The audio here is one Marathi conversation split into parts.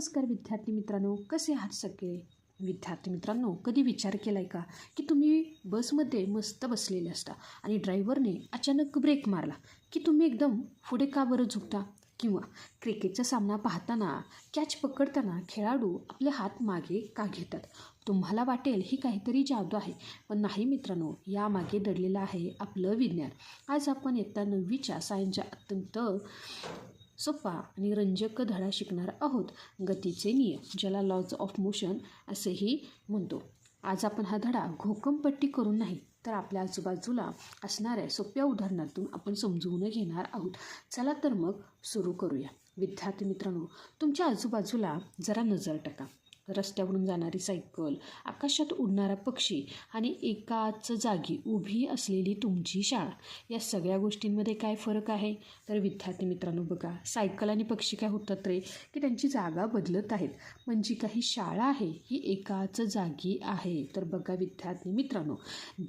नमस्कार विद्यार्थी मित्रांनो, कसे आहात सगळे? विद्यार्थी मित्रांनो, कधी विचार केला आहे का की तुम्ही बसमध्ये मस्त बसलेले असता आणि ड्रायव्हरने अचानक ब्रेक मारला की तुम्ही एकदम पुढे का बरं झुकता? किंवा क्रिकेटचा सामना पाहताना कॅच पकडताना खेळाडू आपले हात मागे का घेतात? तुम्हाला वाटेल ही काहीतरी जादू आहे, पण नाही मित्रांनो, यामागे दडलेलं आहे आपलं विज्ञान. आज आपण इयत्ता 9वीच्या सायन्सच्या अत्यंत सोपा आणि रंजक धडा शिकणार आहोत, गतीचे नियम, ज्याला लॉज ऑफ मोशन असेही म्हणतो. आज आपण हा धडा घोकमपट्टी करून नाही तर आपल्या आजूबाजूला असणाऱ्या सोप्या उदाहरणातून आपण समजवून घेणार आहोत. चला तर मग सुरू करूया. विद्यार्थी मित्रांनो, तुमच्या आजूबाजूला जरा नजर टाका. रस्त्यावरून जाणारी सायकल, आकाशात उडणारा पक्षी आणि एकाच जागी उभी असलेली तुमची शाळा, या सगळ्या गोष्टींमध्ये काय फरक आहे? तर विद्यार्थी मित्रांनो बघा, सायकल आणि पक्षी काय होतात रे की त्यांची जागा बदलत आहेत, पण जी काही शाळा आहे ही एकाच जागी आहे. तर बघा विद्यार्थी मित्रांनो,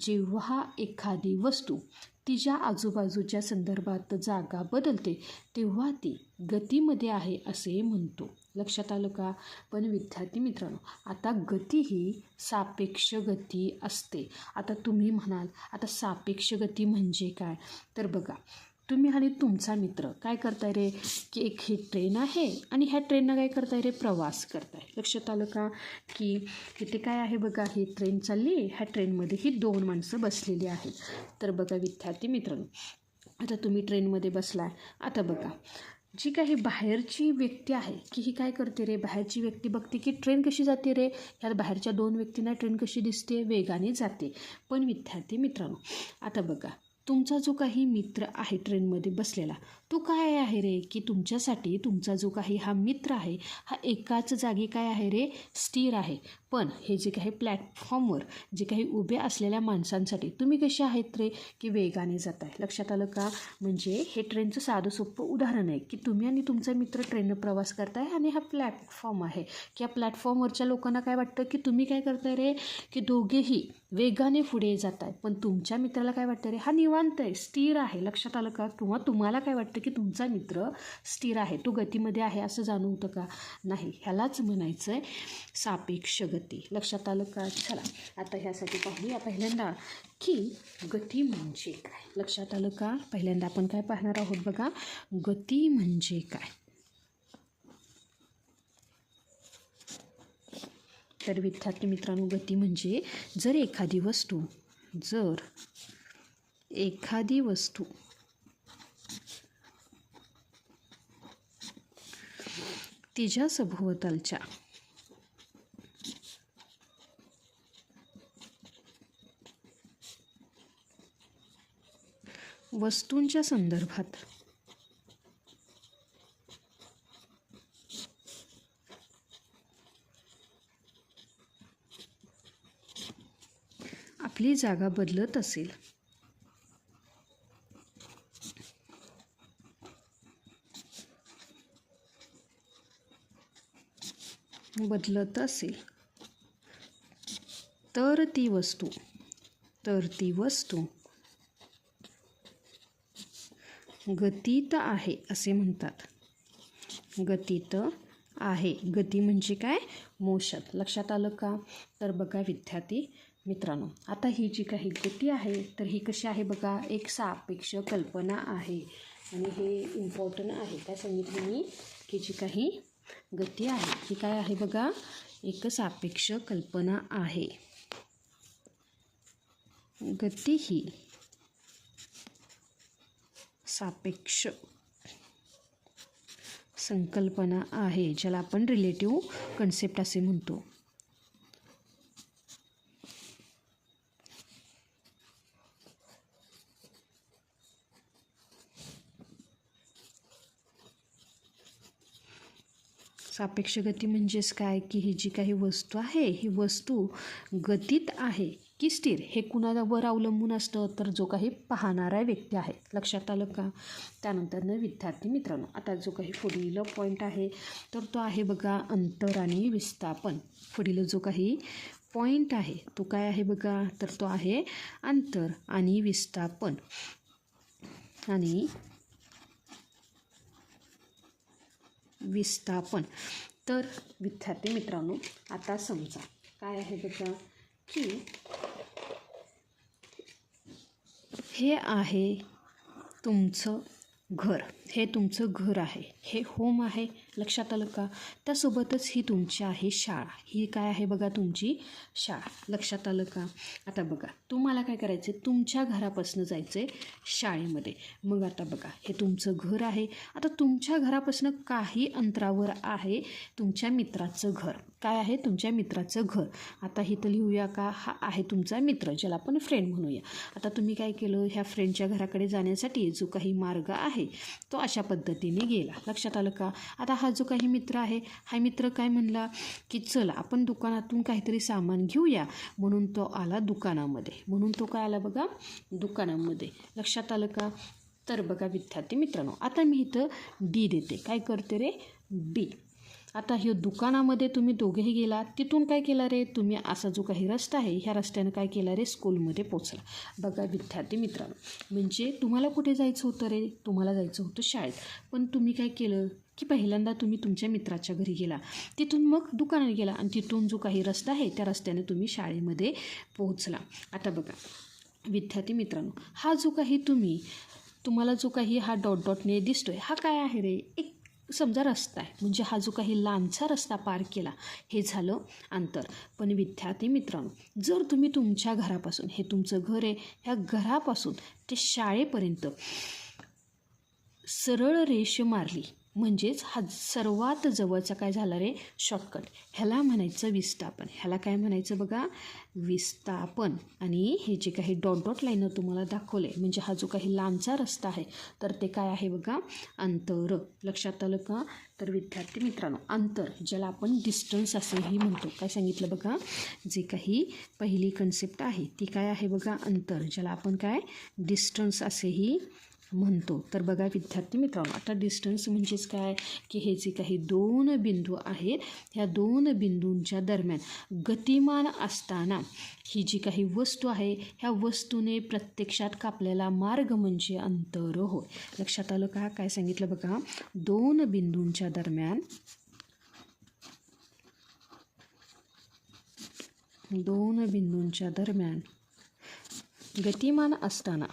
जेव्हा एखादी वस्तू तिच्या आजूबाजूच्या संदर्भात जागा बदलते तेव्हा ती गतीमध्ये आहे असे म्हणतो. लक्षात आलं का? पण विद्यार्थी मित्रांनो, आता गती ही सापेक्ष गती असते. आता तुम्ही म्हणाल, आता सापेक्ष गती म्हणजे काय? तर बघा, तुम्ही आणि तुमचा मित्र काय करताय रे की एक ही ट्रेन आहे आणि ह्या ट्रेननं काय करताय रे, प्रवास करताय. लक्षात आलं का की इथे काय आहे बघा, ही ट्रेन चालली, ह्या ट्रेनमध्ये ही 2 माणसं बसलेली आहेत. तर बघा विद्यार्थी मित्रांनो, आता तुम्ही ट्रेनमध्ये बसलाय. आता बघा, जी काही बाहेरची व्यक्ती आहे की ही काय करते रे, बाहेरची व्यक्ती बघते की ट्रेन कशी जाते रे, ह्या बाहेरच्या 2 व्यक्तींना ट्रेन कशी दिसते, वेगाने जाते. पण विद्यार्थी मित्रांनो, आता बघा, तुमचा जो काही मित्र आहे ट्रेनमध्ये बसलेला, तो काय आहे रे की तुमच्यासाठी तुमचा जो काही हा मित्र आहे हा एकाच जागी काय आहे रे, स्थिर आहे. पण हे जे काही प्लॅटफॉर्मवर जे काही उभे असलेल्या माणसांसाठी तुम्ही कसे आहेत रे की वेगाने जात आहे. लक्षात आलं का? म्हणजे हे ट्रेनचं साधं सोपं उदाहरण आहे की तुम्ही आणि तुमचा मित्र ट्रेननं प्रवास करताय आणि हा प्लॅटफॉर्म आहे की या प्लॅटफॉर्मवरच्या लोकांना काय वाटतं की तुम्ही काय करताय रे की दोघेही वेगाने पुढे जात आहे, पण तुमच्या मित्राला काय वाटतं रे, हा निवांत आहे, स्थिर आहे. लक्षात आलं का? किंवा तुम्हाला काय वाटतं की तुमचा मित्र स्थिर आहे, तो गतीमध्ये आहे असं जाणवतं का? नाही, ह्यालाच म्हणायचं आहे सापेक्ष गती. लक्षात आलं का? चला आता ह्यासाठी पाहूया पहिल्यांदा की गती म्हणजे काय. लक्षात आलं का? पहिल्यांदा आपण काय पाहणार आहोत बघा, गती म्हणजे काय. तर विद्यार्थी मित्रांनो, गती म्हणजे जर एखादी वस्तू तिच्या सभोवतालच्या वस्तूंच्या संदर्भात आपली जागा बदलत असेल तर ती वस्तू गतीत आहे असे म्हणतात. गतीत आहे. गती म्हणजे काय? मोशन. लक्षात आलं का? तर बघा विद्यार्थी मित्रांनो, आता ही जी काही गती आहे तर ही कशी आहे बघा, एक सापेक्ष कल्पना आहे. आणि हे इम्पॉर्टंट आहे. काय सांगितलं मी की जी काही गती आहे ही काय आहे बघा, एक सापेक्ष कल्पना आहे. गती ही सापेक्ष संकल्पना आहे, ज्याला आपण रिलेटिव्ह कन्सेप्ट असे म्हणतो. सापेक्ष गती म्हणजेच काय की ही जी काही वस्तू आहे ही वस्तू गतीत आहे की स्थिर, हे कुणावर अवलंबून असतं, तर जो काही पाहणारा व्यक्ती आहे. लक्षात आलं का? त्यानंतर विद्यार्थी मित्रांनो, आता जो काही पुढील पॉईंट आहे तर तो आहे बघा अंतर आणि विस्थापन. पुढील जो काही पॉईंट आहे तो काय आहे बघा, तर तो आहे अंतर आणि विस्थापन. आणि विस्थापन तर विद्यार्थी मित्रांनो, आता समजा काय आहे बघा की हे आहे तुमचं घर, हे तुमचं घर आहे, हे होम आहे, लक्षात आलं का? त्यासोबतच ही तुमची आहे शाळा, ही काय आहे बघा तुमची शाळा, लक्षात आलं का? आता बघा तुम्हाला काय करायचं, तुमच्या घरापासून जायचं आहे शाळेमध्ये. मग आता बघा हे तुमचं घर आहे. आता तुमच्या घरापासून काही अंतरावर आहे तुमच्या मित्राचं घर. काय आहे? तुमच्या मित्राचं घर. आता इथं लिहूया का, हा आहे तुमचा मित्र, ज्याला आपण फ्रेंड म्हणूया. आता तुम्ही काय केलं, ह्या फ्रेंडच्या घराकडे जाण्यासाठी जो काही मार्ग आहे तो अशा पद्धतीने गेला, लक्षात आलं का? आता हा जो काही मित्र आहे, हा मित्र काय म्हणला की चला आपण दुकानातून काहीतरी सामान घेऊया, म्हणून तो आला दुकानामध्ये. म्हणून तो काय आला बघा दुकानामध्ये, लक्षात आलं का? तर बघा विद्यार्थी मित्रांनो, आता मी इथं डी देते. काय करते रे? डी. आता ह्या दुकानामध्ये तुम्ही दोघेही गेला, तिथून काय केलं रे, तुम्ही असा जो काही रस्ता आहे ह्या रस्त्यानं काय केला रे, स्कूलमध्ये पोचला. बघा विद्यार्थी मित्रांनो, म्हणजे तुम्हाला कुठे जायचं होतं रे, तुम्हाला जायचं होतं शाळेत. पण तुम्ही काय केलं की पहिल्यांदा तुम्ही तुमच्या मित्राच्या घरी गेला, तिथून मग दुकानात गेला आणि तिथून जो काही रस्ता आहे त्या रस्त्याने तुम्ही शाळेमध्ये पोहोचला. आता बघा विद्यार्थी मित्रांनो, हा जो काही तुम्हाला जो काही हा डॉट डॉटने दिसतोय, हा काय आहे रे, एक समजा रस्ता आहे. म्हणजे हा जो काही लांबचा रस्ता पार केला हे झालं अंतर. पण विद्यार्थी मित्रांनो, जर तुम्ही तुमच्या घरापासून, हे तुमचं घर आहे, ह्या घरापासून ते शाळेपर्यंत सरळ रेष मारली, म्हणजेच हा सर्वात जवळचा काय झाला रे, शॉर्टकट. ह्याला म्हणायचं विस्थापन. ह्याला काय म्हणायचं बघा, विस्थापन. आणि हे जे काही डॉट डॉट लाईनर तुम्हाला दाखवले, म्हणजे हा जो काही लांबचा रस्ता आहे तर ते काय आहे बघा, अंतर. लक्षात आलं का? तर विद्यार्थी मित्रांनो, अंतर ज्याला आपण डिस्टन्स असेही म्हणतो. काय सांगितलं बघा, जे काही पहिली कन्सेप्ट आहे ती काय आहे बघा, अंतर, ज्याला आपण काय डिस्टन्स असेही म्हणतो. तर बघा विद्यार्थी मित्रांनो, आता डिस्टन्स म्हणजेच काय की हे जे काही दोन बिंदू आहेत, ह्या दोन बिंदूंच्या दरम्यान गतिमान असताना ही जी काही वस्तू आहे, ह्या वस्तूने प्रत्यक्षात कापलेला मार्ग म्हणजे अंतर होय. लक्षात आलं का? काय सांगितलं बघा, दोन बिंदूंच्या दरम्यान गतिमान असताना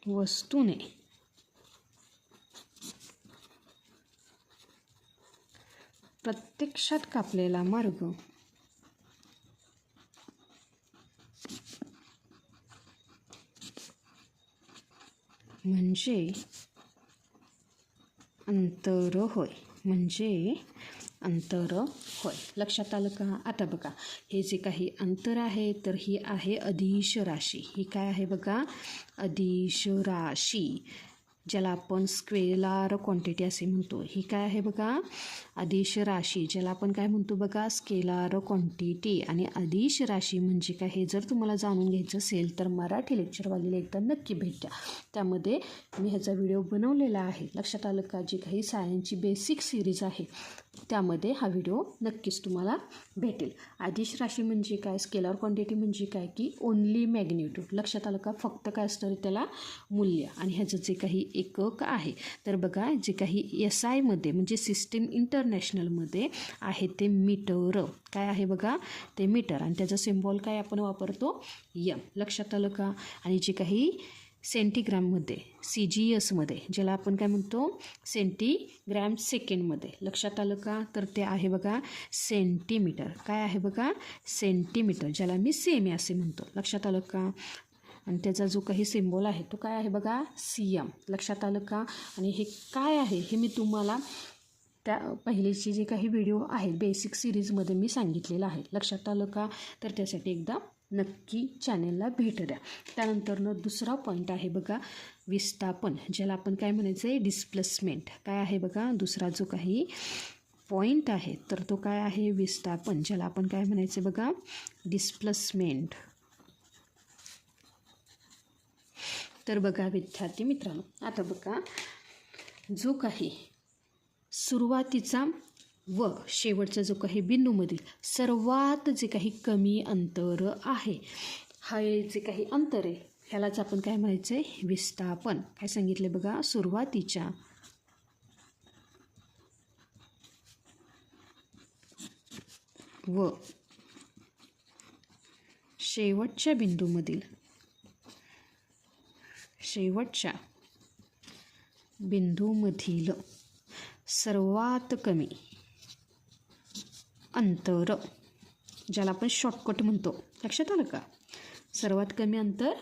वस्तूने प्रत्यक्षात कापलेला मार्ग म्हणजे अंतर होय. लक्षात आलं का? आता बघा हे जे काही अंतर आहे तर ही आहे अदिश राशी. ही काय आहे बघा, अदिश राशी, ज्याला आपण स्केलार क्वांटिटी असे म्हणतो. ही काय आहे बघा, अदिश राशी, ज्याला आपण काय म्हणतो बघा, स्केलार क्वांटिटी. आणि अदिश राशी म्हणजे काय, हे जर तुम्हाला जाणून घ्यायचं असेल तर मराठी लेक्चरवालीला एकदा नक्की भेट द्या. त्यामध्ये मी ह्याचा व्हिडिओ बनवलेला आहे. लक्षात आलं का? जी काही सायन्सची बेसिक सिरीज आहे त्यामध्ये हा व्हिडिओ नक्कीच तुम्हाला भेटेल. अदिश राशी म्हणजे काय, स्केलार क्वांटिटी म्हणजे काय की ओनली मॅग्निट्यूड. लक्षात आलं का? फक्त काय असतं त्याला मूल्य. आणि ह्याचं जे काही एकक आहे तर बघा, जे काही SI म्हणजे सिस्टीम इंटरनॅशनलमध्ये आहे ते मीटर. काय आहे बघा, ते मीटर. आणि त्याचा सिम्बॉल काय आपण वापरतो, M. लक्षात आलं का? आणि जे काही सेंटीग्राममध्ये, CGS ज्याला आपण काय म्हणतो, सेंटीग्रॅम सेकंडमध्ये. लक्षात आलं का? तर ते आहे बघा सेंटीमीटर. काय आहे बघा, सेंटीमीटर, ज्याला मी सेमी असे म्हणतो. लक्षात आलं का? आणि त्याचा जो काही सिम्बॉल आहे तो काय आहे बघा, CM. लक्षात आलं का? आणि हे काय आहे हे मी तुम्हाला त्या पहिलेचे जे काही व्हिडिओ आहेत बेसिक सिरीजमध्ये मी सांगितलेलं आहे. लक्षात आलं का? तर त्यासाठी एकदा नक्की चॅनेलला भेट द्या. त्यानंतरनं दुसरा पॉईंट आहे बघा, विस्थापन, ज्याला आपण काय म्हणायचं आहे, डिस्प्लेसमेंट. काय आहे बघा, दुसरा जो काही पॉईंट आहे तर तो काय आहे, विस्थापन, ज्याला आपण काय म्हणायचं बघा, डिस्प्लेसमेंट. तर बघा विद्यार्थी मित्रांनो, आता बघा जो काही सुरुवातीचा व शेवटचा जो काही बिंदूमधील सर्वात जे काही कमी अंतर आहे, हा जे काही अंतर आहे ह्यालाच आपण काय म्हणायचं आहे, विस्थापन. काय सांगितलं बघा, सुरुवातीच्या व शेवटच्या बिंदूमधील सर्वात कमी अंतर, ज्याला आपण शॉर्टकट म्हणतो, लक्षात आलं का? सर्वात कमी अंतर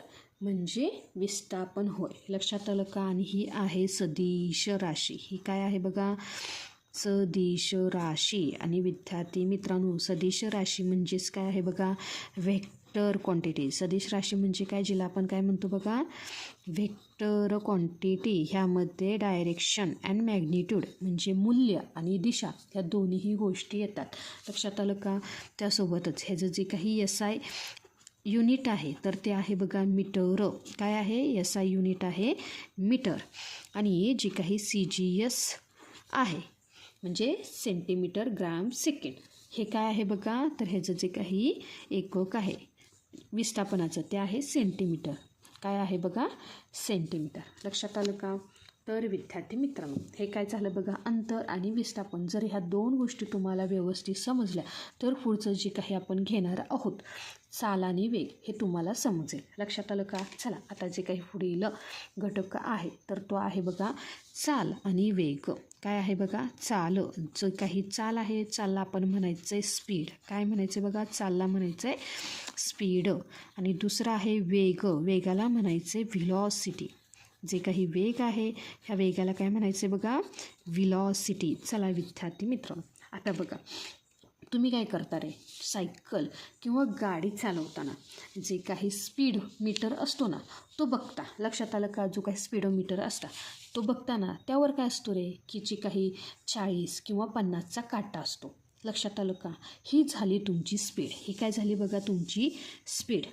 म्हणजे विस्थापन होय, लक्षात आलं का? आणि ही आहे सदिश राशी. ही काय आहे बघा, सदिश राशी. आणि विद्यार्थी मित्रांनो, सदिश राशी म्हणजेच काय आहे बघा, व्हेक्टर क्वांटिटी. सदिश राशी म्हणजे काय, जिला आपण काय म्हणतो बघा, व्हेक्टर क्वांटिटी. ह्यामध्ये डायरेक्शन अँड मॅग्निट्यूड म्हणजे मूल्य आणि दिशा ह्या दोन्हीही गोष्टी येतात, लक्षात आलं का? त्यासोबतच ह्याचं जे काही SI युनिट आहे तर ते आहे बघा मीटर. काय आहे, SI युनिट आहे मीटर. आणि जे काही CGS आहे म्हणजे सेंटीमीटर ग्रॅम सेकंड, हे काय आहे बघा, तर ह्याचं जे काही एकक आहे विस्थापनाचं ते आहे सेंटीमीटर. काय आहे बघा, सेंटीमीटर, लक्षात आलं का? तर विद्यार्थी मित्रांनो, हे काय झालं बघा, अंतर आणि विस्थापन. जर ह्या दोन गोष्टी तुम्हाला व्यवस्थित समजल्या तर पुढचं जे काही आपण घेणार आहोत, चाल आणि वेग, हे तुम्हाला समजेल, लक्षात आलं का? चला, आता जे काही पुढील घटक आहे तर तो आहे बघा चाल आणि वेग. काय आहे बघा, चाल. जो काही चाल आहे, चालला आपण म्हणायचं आहे स्पीड. काय म्हणायचं आहे बघा, चालला म्हणायचं आहे स्पीड. आणि दुसरा आहे वेग. वेगाला म्हणायचं आहे व्हिलॉसिटी. जे काही वेग आहे ह्या वेगाला काय म्हणायचं आहे बघा, व्हिलॉसिटी. चला विद्यार्थी मित्रांनो, आता बघा, तुम्ही काय करता रे, सायकल किंवा गाडी चालवताना जे काही स्पीड मीटर असतो ना तो बघता, लक्षात आलं का? जो काही स्पीडोमीटर असता तो बघताना त्यावर काय असतो रे, की जी काही 40 किंवा 50चा काटा असतो, लक्षात आलं का? ही झाली तुमची स्पीड. ही काय झाली बघा, तुमची स्पीड.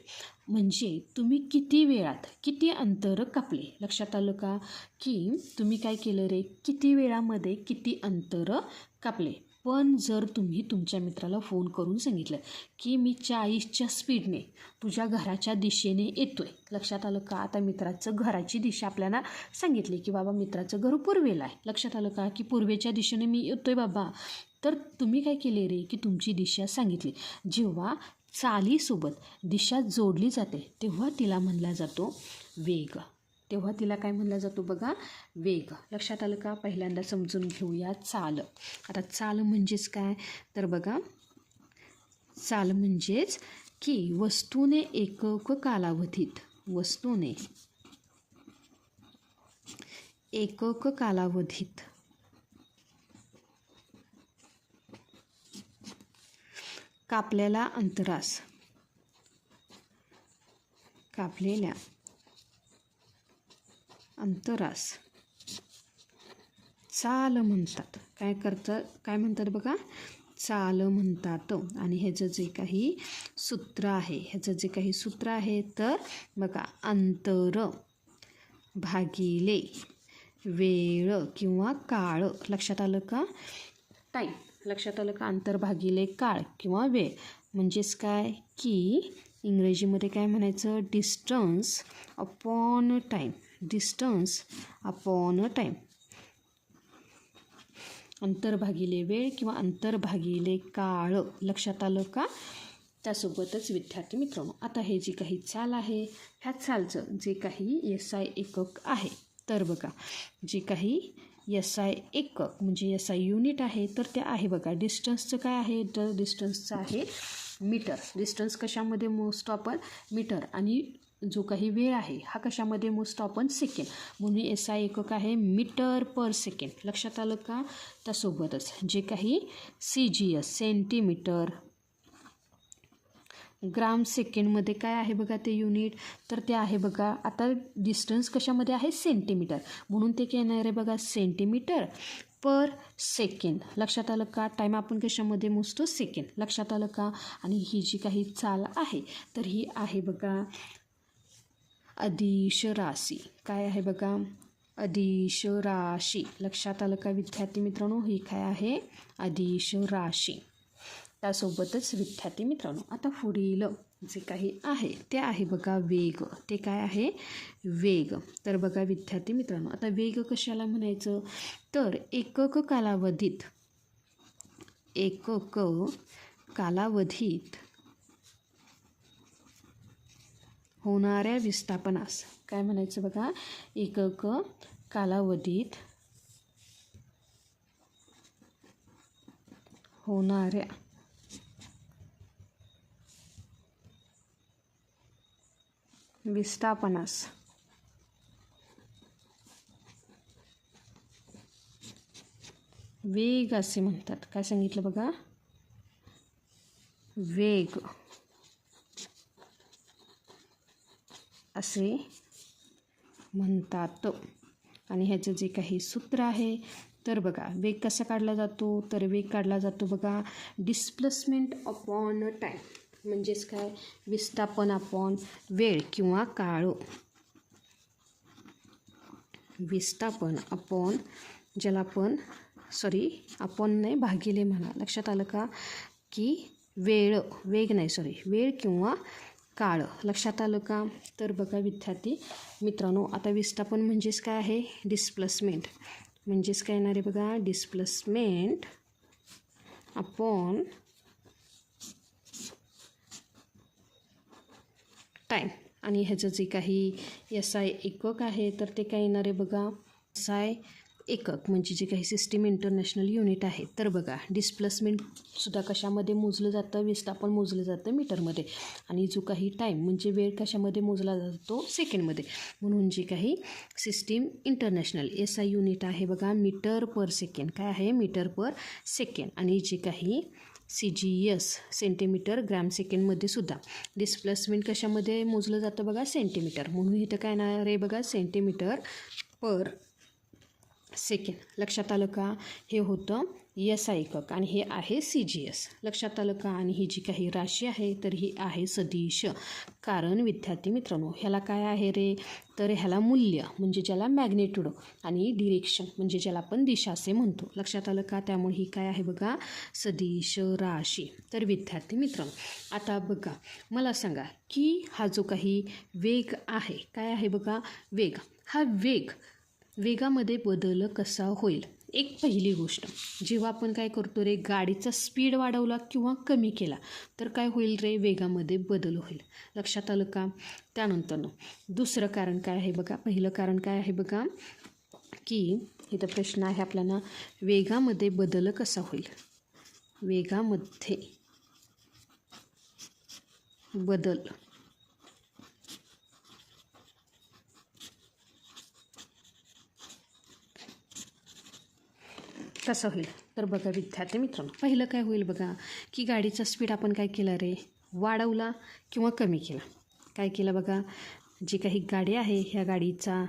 म्हणजे तुम्ही किती वेळात किती अंतर कापले, लक्षात आलं का? की तुम्ही काय केलं रे, किती वेळामध्ये किती अंतर कापले. पण जर तुम्ही तुमच्या मित्राला फोन करून सांगितलं की मी 40च्या स्पीडने तुझ्या घराच्या दिशेने येतो आहे, लक्षात आलं का? आता मित्राचं घराची दिशा आपल्याला सांगितली की बाबा मित्राचं घर पूर्वेला आहे, लक्षात आलं का? की पूर्वेच्या दिशेने मी येतो आहे बाबा. तर तुम्ही काय केले रे, की तुमची दिशा सांगितली. जेव्हा चालीसोबत दिशा जोडली जाते तेव्हा तिला म्हणला जातो वेग. तेव्हा तिला काय म्हणला जातो बघा, वेग. लक्षात आलं का? पहिल्यांदा समजून घेऊया चाल. आता चाल म्हणजेच काय, तर बघा, चाल म्हणजेच की वस्तूने एकक कालावधीत कापलेल्या अंतरास चाल म्हणतात. काय म्हणतात बघा, चाल म्हणतात. आणि ह्याचं जे काही सूत्र आहे तर बघा, अंतर भागिले वेळ किंवा काळ, लक्षात आलं का? टाईम, लक्षात आलं का? अंतर भागिले काळ किंवा वेळ म्हणजेच काय, की इंग्रजीमध्ये काय म्हणायचं, डिस्टन्स अपॉन टाईम. अंतर भागिले वेळ किंवा अंतर भागिले काळ, लक्षात आलं का? त्यासोबतच विद्यार्थी मित्रांनो, आता हे जी काही चाल आहे ह्या चालचं जे काही SI एकक आहे तर बघा, जे काही SI एकक म्हणजे SI युनिट आहे तर ते आहे बघा, डिस्टन्सचं काय आहे, तर डिस्टन्सचं आहे मीटर. डिस्टन्स कशामध्ये मोजतो आपण, मीटर. आणि जो काही वेळ आहे हा कशामध्ये मोजतो आपण, सेकंड. म्हणून SI एकक आहे मीटर पर सेकंड, लक्षात आलं का? त्यासोबतच जे काही CGS सेंटीमीटर ग्राम सेकंडमध्ये काय आहे बघा ते युनिट, तर ते आहे बघा, आता डिस्टन्स कशामध्ये आहे, सेंटीमीटर. म्हणून ते काय येणार आहे बघा, सेंटीमीटर पर सेकंड, लक्षात आलं का? टाईम आपण कशामध्ये मोजतो, सेकंड, लक्षात आलं का? आणि ही जी काही चाल आहे तर ही आहे बघा अदिश राशी. काय आहे बघा, अदिश राशी, लक्षात आलं का विद्यार्थी मित्रांनो? ही काय आहे, अदिश राशी. त्यासोबतच विद्यार्थी मित्रांनो, आता पुढील जे काही आहे ते आहे बघा वेग. ते काय आहे? वेग. तर बघा विद्यार्थी मित्रांनो, आता वेग कशाला म्हणायचं? तर एकक कालावधीत होणाऱ्या विस्थापनास काय म्हणायचं बघा? एकक कालावधीत होणाऱ्या विस्थापनास वेग असे म्हणतात. काय सांगितलं बघा? वेग असे म्हणतात. आणि ह्याचं जे काही सूत्र आहे तर बघा, वेग कसा काढला जातो? तर वेग काढला जातो बघा डिस्प्लेसमेंट अपॉन टाईम. म्हणजेच काय? विस्थापन अपॉन वेळ किंवा काळ. विस्थापन अपॉन, ज्याला आपण आपण नाही, भागिले म्हणा. लक्षात आलं का? की वेग नाही, वेळ किंवा काळ. लक्षात आलं का? तर बघा विद्यार्थी मित्रांनो, आता विस्थापन म्हणजेच काय आहे? डिस्प्लेसमेंट. म्हणजेच काय येणार आहे बघा? Displacement upon time. आणि ह्याचं जे काही SI एकक आहे तर ते काय येणार आहे बघा? SI एकक म्हणजे जे काही सिस्टीम इंटरनॅशनल युनिट आहे. तर बघा डिस्प्लेसमेंटसुद्धा कशामध्ये मोजलं जातं? विस्थापन मोजलं जातं मीटरमध्ये. आणि जो काही टाईम म्हणजे वेळ कशामध्ये मोजला जातो? सेकंडमध्ये. म्हणून जे काही सिस्टीम इंटरनॅशनल SI युनिट आहे बघा मीटर पर सेकंड. काय आहे? मीटर पर सेकंड. आणि जे काही CGS सेंटीमीटर ग्रॅम सेकंडमध्ये सुद्धा डिस्प्लेसमेंट कशामध्ये मोजलं जातं बघा? सेंटीमीटर. म्हणून इथं काय येणार आहे बघा? सेंटीमीटर पर सेकंड. लक्षात आलं का? हे होतं SI एकक आणि हे आहे CGS. लक्षात आलं का? आणि ही जी काही राशी आहे तर ही आहे सदिश. कारण विद्यार्थी मित्रांनो, ह्याला काय आहे रे? तर ह्याला मूल्य म्हणजे ज्याला मॅग्नेट्यूड आणि डिरेक्शन म्हणजे ज्याला आपण दिशा असे म्हणतो. लक्षात आलं का? त्यामुळे ही काय आहे बघा? सदिश राशी. तर विद्यार्थी मित्रांनो, आता बघा मला सांगा की हा जो काही वेग आहे, काय आहे बघा? वेग. हा वेगामध्ये बदल कसा होईल? एक पहिली गोष्ट, जेव्हा आपण काय करतो रे? गाडीचा स्पीड वाढवला किंवा कमी केला तर काय होईल रे? वेगामध्ये बदल होईल. लक्षात आलं का? त्यानंतर दुसरं कारण काय आहे बघा? पहिलं कारण काय आहे बघा? की इथं प्रश्न आहे आपल्याला, वेगामध्ये बदल कसा होईल? वेगामध्ये बदल कसं होईल? तर बघा विद्यार्थी मित्रांनो, पहिलं काय होईल बघा? की गाडीचा स्पीड आपण काय केला रे? वाढवला किंवा कमी केला. काय केलं बघा? जी काही गाडी आहे ह्या गाडीचा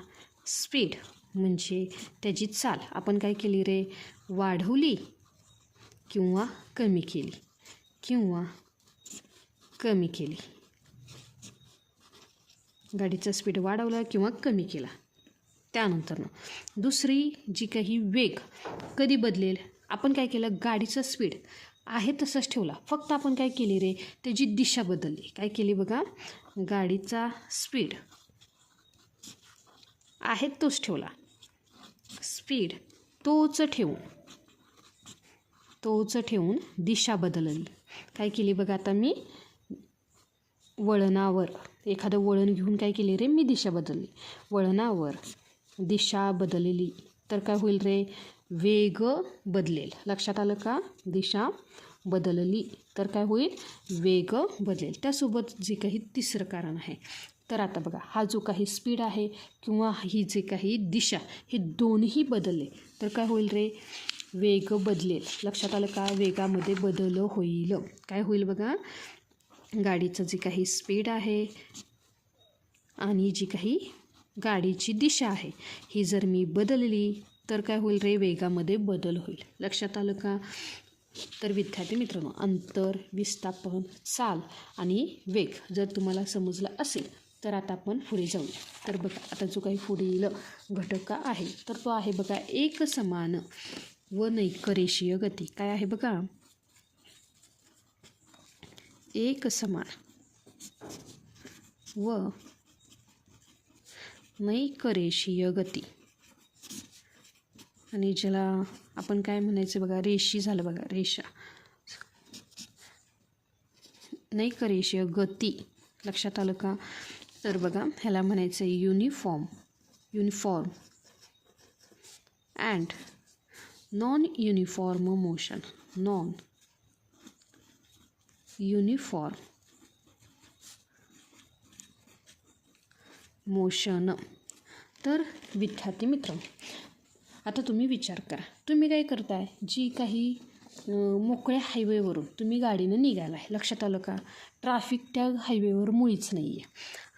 स्पीड म्हणजे त्याची चाल आपण काय केली रे? वाढवली किंवा कमी केली. गाडीचा स्पीड वाढवला किंवा कमी केला. त्यानंतर दुसरी जी काही वेग कधी बदलेल? आपण काय केलं? गाडीचा स्पीड आहे तसंच ठेवला, फक्त आपण काय केली रे? त्याची दिशा बदलली. काय केली बघा? गाडीचा स्पीड आहे तोच ठेवला, स्पीड तोच ठेवून दिशा बदलली. काय केली बघा? आता मी वळणावर एखादं वळण घेऊन काय केली रे? मी दिशा बदलली. वळणावर दिशा बदलली तर काय होईल रे? वेग बदलेल. लक्षात आलं का? दिशा बदलली तर काय होईल? वेग बदलेल. त्यासोबत जे काही तिसरं कारण आहे तर आता बघा, हा जो काही स्पीड आहे किंवा ही जे काही दिशा हे दोन्ही बदलले तर काय होईल रे? वेग बदलेल. लक्षात आलं का? वेगामध्ये बदल होईल. काय होईल बघा? गाडीचं जे काही स्पीड आहे आणि जी काही गाडीची दिशा आहे ही जर मी बदलली तर काय होईल रे? वेगामध्ये बदल होईल. लक्षात आलं का? तर विद्यार्थी मित्रांनो, अंतर, विस्थापन, चाल आणि वेग जर तुम्हाला समजला असेल तर आता आपण पुढे जाऊया. तर बघा, आता जो काही पुढील घटक आहे तर तो आहे बघा एकसमान व नैकरेषीय गती. काय आहे बघा? एकसमान व नैकरेषीय गती. आणि ज्याला आपण काय म्हणायचं बघा, रेषी झालं बघा, रेषा. नैकरेषीय गती लक्षात आलं का? तर बघा ह्याला म्हणायचं uniform and non uniform motion. Non uniform motion. तर विद्यार्थी मित्र, आता तुम्ही विचार करा, तुम्ही काय करताय, जी काही मोकळ्या हायवेवरून तुम्ही गाडीनं निघाला आहे, लक्षात आलं का? ट्रॅफिक त्या हायवेवर मुळीच नाही आहे.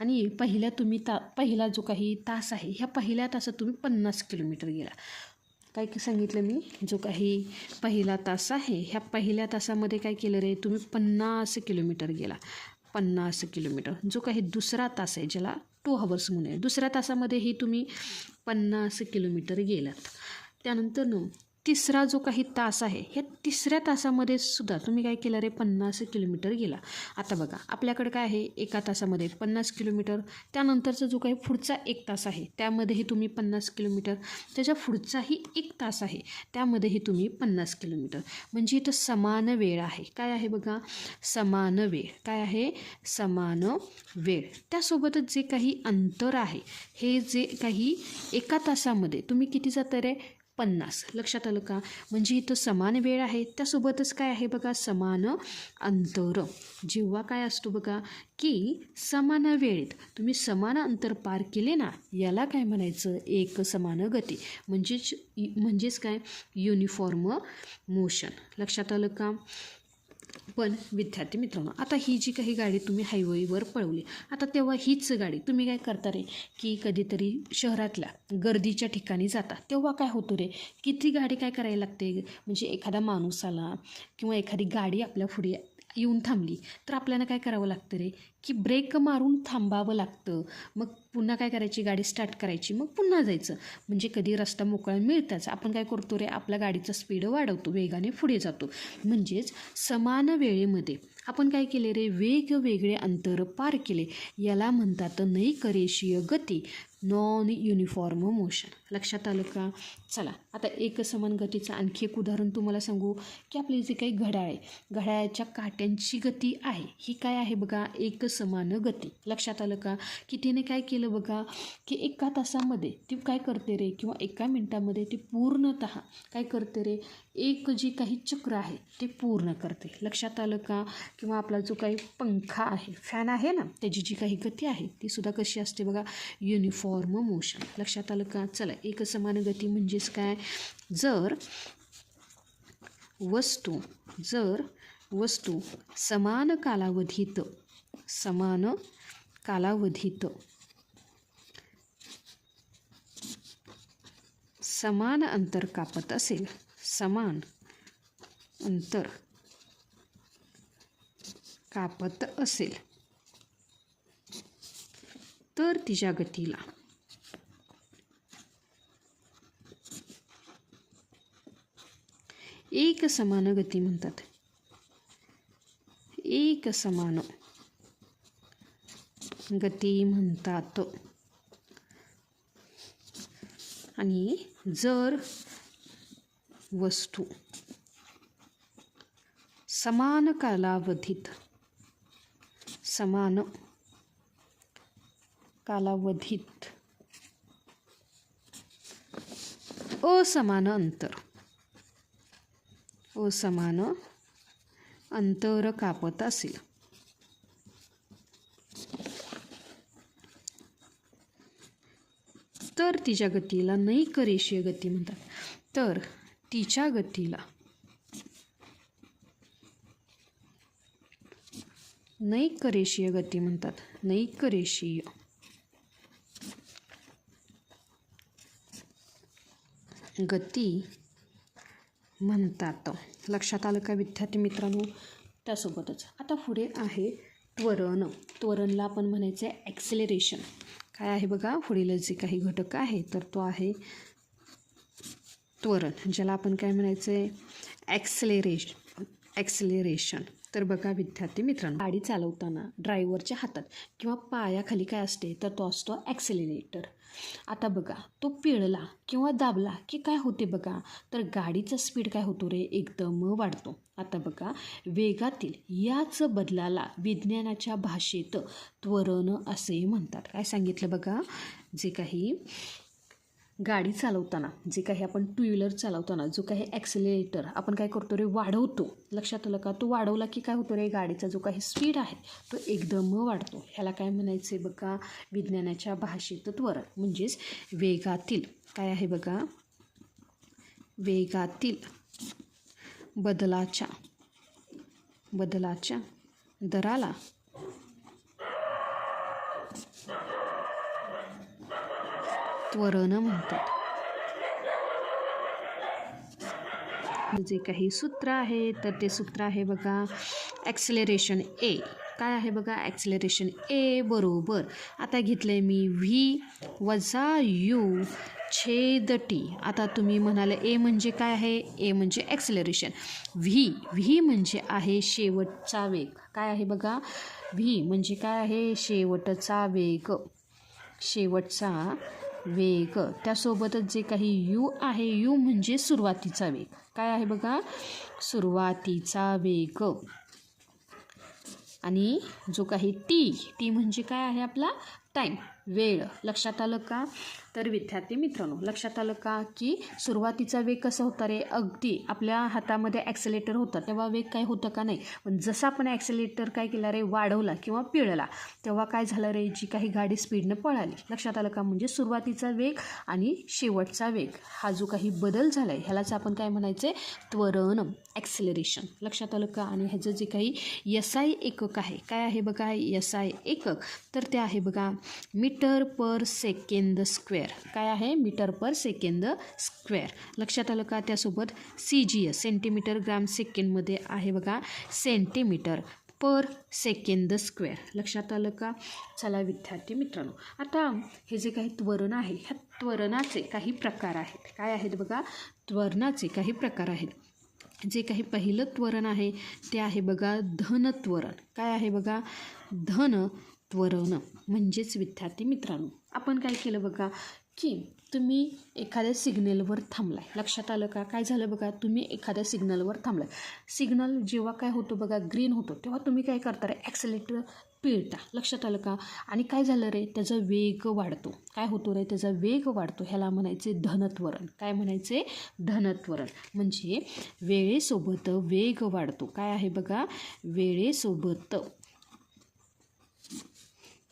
आणि पहिला जो काही तास आहे, ह्या पहिल्या तासात तुम्ही 50 किलोमीटर गेला. काय सांगितलं मी? जो काही पहिला तास आहे, ह्या पहिल्या तासामध्ये काय केलं रे, तुम्ही 50 किलोमीटर गेला. 50 किलोमीटर. जो काही दुसरा तास आहे, ज्याला 2 hours म्हणूया, दुसऱ्या तासामध्येही तुम्ही 50 किलोमीटर गेलात. त्यानंतर तिसरा जो काही तास आहे, ह्या तिसऱ्या तासामध्ये सुद्धा तुम्ही काय केलं रे, 50 किलोमीटर गेला. आता बघा आपल्याकडे काय आहे, एका तासामध्ये 50 किलोमीटर. त्यानंतरचा जो काही पुढचा 1 तास आहे, त्यामध्येही तुम्ही 50 किलोमीटर. त्याच्या पुढचाही 1 तास आहे, त्यामध्येही तुम्ही 50 किलोमीटर. म्हणजे इथं समान वेळ आहे. काय आहे बघा, समान वेळ. काय आहे, समान वेळ. त्यासोबतच जे काही अंतर आहे, हे जे काही एका तासामध्ये तुम्ही किती जातं रे, 50. लक्षात आलं का? म्हणजे इथं समान वेळ आहे, त्यासोबतच काय आहे बघा, समान अंतर. जेव्हा काय असतो बघा, की समान वेळेत तुम्ही समान अंतर पार केले ना, याला काय म्हणायचं, एक समान गती. म्हणजेच काय, युनिफॉर्म मोशन. लक्षात आलं का? पण विद्यार्थी मित्रांनो, आता ही जी काही गाडी तुम्ही हायवेवर पळवली, आता तेव्हा हीच गाडी तुम्ही काय करता रे, की कधीतरी शहरातल्या गर्दीच्या ठिकाणी जाता, तेव्हा काय होतं रे, की ती गाडी काय करायला लागते, म्हणजे एखादा माणूस आला किंवा एखादी गाडी आपल्या पुढे येऊन थांबली, तर आपल्याला काय करावं लागतं रे, की ब्रेक मारून थांबावं लागतं. मग पुन्हा काय करायची, गाडी स्टार्ट करायची, मग पुन्हा जायचं. म्हणजे कधी रस्ता मोकळा मिळताच आपण काय करतो रे, आपल्या गाडीचा स्पीड वाढवतो, वेगाने पुढे जातो. म्हणजेच समान वेळेमध्ये आपण काय केले रे, वेगवेगळे अंतर पार केले. याला म्हणतात नैकरेषीय गती, नॉन युनिफॉर्म मोशन. लक्षात आलं का? चला आता एकसमान गतीचं आणखी एक उदाहरण तुम्हाला सांगू, की आपली जी काही घड्याळ आहे, घड्याळाच्या काट्यांची गती आहे, ही काय आहे बघा, एकसमान गती. लक्षात आलं का? की तिने काय केलं बघा, की एका तासामध्ये ती काय करते रे, किंवा एका मिनिटामध्ये ती पूर्णतः काय करते रे, एक जी काही चक्र आहे ते पूर्ण करते. लक्षात आलं का? किंवा आपला जो काही पंखा आहे, फॅन आहे ना, त्याची जी काही गती आहे ती सुद्धा कशी असते बघा, युनिफॉर्म मोशन. लक्षात आलं का? चला, एकसमान गती म्हणजेच काय, जर वस्तू समान कालावधीत समान अंतर कापत असेल, समान अंतर कापत असेल, तर तिच्या गतीला एकसमान गती म्हणतात. एकसमान गती म्हणतात. आणि जर वस्तू समान कालावधीत असमान अंतर कापत असेल, तर तिच्या गतीला नैकरेषीय गती म्हणतात. तर तिच्या गतीला नैकरेषीय गती म्हणतात. नैकरेषीय गती म्हणतात. लक्षात आलं का विद्यार्थी मित्रांनो? त्यासोबतच आता पुढे आहे त्वरण. त्वरणला आपण म्हणायचं आहे ॲक्सेलरेशन. काय आहे बघा, पुढील जे काही घटक आहे तर तो आहे त्वरण, ज्याला आपण काय म्हणायचं आहे, ॲक्सेलरेशन. तर बघा विद्यार्थी मित्रांनो, गाडी चालवताना ड्रायव्हरच्या हातात किंवा पायाखाली काय असते तर तो असतो ॲक्सेलरेटर. आता बघा तो पिळला किंवा दाबला की काय होते बघा, तर गाडीचा स्पीड काय होतो रे, एकदम वाढतो. आता बघा वेगातील याच बदलाला विज्ञानाच्या भाषेत त्वरण असे म्हणतात. काय सांगितलं बघा, जे काही गाडी चालवताना, जे काही आपण टू व्हीलर चालवताना जो काही ॲक्सिलेटर आपण काय करतो रे, वाढवतो. लक्षात आलं का, तो वाढवला की काय होतो रे, गाडीचा जो काही स्पीड आहे तो एकदम वाढतो. ह्याला काय म्हणायचे बघा, विज्ञानाच्या भाषेत त्वरण. म्हणजेच वेगातील काय आहे बघा, वेगातील बदलाच्या दराला त्वरण म्हणतात. जे काही सूत्र आहे तर ते सूत्र आहे बघा ॲक्सेलरेशन ए. काय आहे बघा, ॲक्सेलरेशन ए बरोबर, आता घेतलं आहे मी व्ही वजा यू छेद टी. आता तुम्ही म्हणाले ए म्हणजे काय आहे, ए म्हणजे ॲक्सेलरेशन. व्ही म्हणजे आहे शेवटचा वेग. काय आहे बघा, व्ही म्हणजे काय आहे, शेवटचा वेग, त्यासोबतच जे काही यू आहे, यू म्हणजे सुरुवातीचा वेग. काय आहे बघा, सुरुवातीचा वेग. आणि जो काही टी म्हणजे काय आहे आपला टाईम, वेळ. लक्षात आलं का. तर विद्यार्थी मित्रांनो, लक्षात आलं का की सुरुवातीचा वेग कसा होता रे, अगदी आपल्या हातामध्ये ॲक्सेलेटर होता तेव्हा वेग काय होतं का नाही, पण जसं आपण ॲक्सेलेटर काय केला रे, वाढवला किंवा पिळला तेव्हा काय झालं रे, जी काही गाडी स्पीडनं पळाली. लक्षात आलं का. म्हणजे सुरुवातीचा वेग आणि शेवटचा वेग हा जो काही बदल झाला आहे ह्यालाच आपण काय म्हणायचे, त्वरण, ॲक्सेलरेशन. लक्षात आलं का. आणि ह्याचं जे काही SI एकक आहे, काय आहे बघा SI एकक, तर ते आहे बघा मीटर पर सेकंद स्क्वेअर. काय आहे, मीटर पर सेकंद स्क्वेअर. लक्षात आलं का. त्यासोबत CGS सेंटीमीटर ग्राम सेकंडमध्ये आहे बघा सेंटीमीटर पर सेकंद स्क्वेअर. लक्षात आलं का. चला विद्यार्थी मित्रांनो, आता हे जे काही त्वरण आहे ह्या त्वरणाचे काही प्रकार आहेत. काय आहेत बघा, त्वरणाचे काही प्रकार आहेत. जे काही पहिलं त्वरण आहे ते आहे बघा धनत्वरण. काय आहे बघा, धनत्वरण. म्हणजेच विद्यार्थी मित्रांनो, आपण काय केलं बघा की तुम्ही एखाद्या सिग्नलवर थांबलाय. लक्षात आलं का. काय झालं बघा, तुम्ही एखाद्या सिग्नलवर थांबलाय. सिग्नल जेव्हा काय होतो बघा, ग्रीन होतो, तेव्हा तुम्ही काय करता रे, ॲक्सेलेटर पिळता. लक्षात आलं का. आणि काय झालं रे, त्याचा वेग वाढतो. काय होतो रे, त्याचा वेग वाढतो. ह्याला म्हणायचे धनत्वरण. काय म्हणायचे, धनत्वरण. म्हणजे वेळेसोबत वेग वाढतो. काय आहे बघा, वेळेसोबत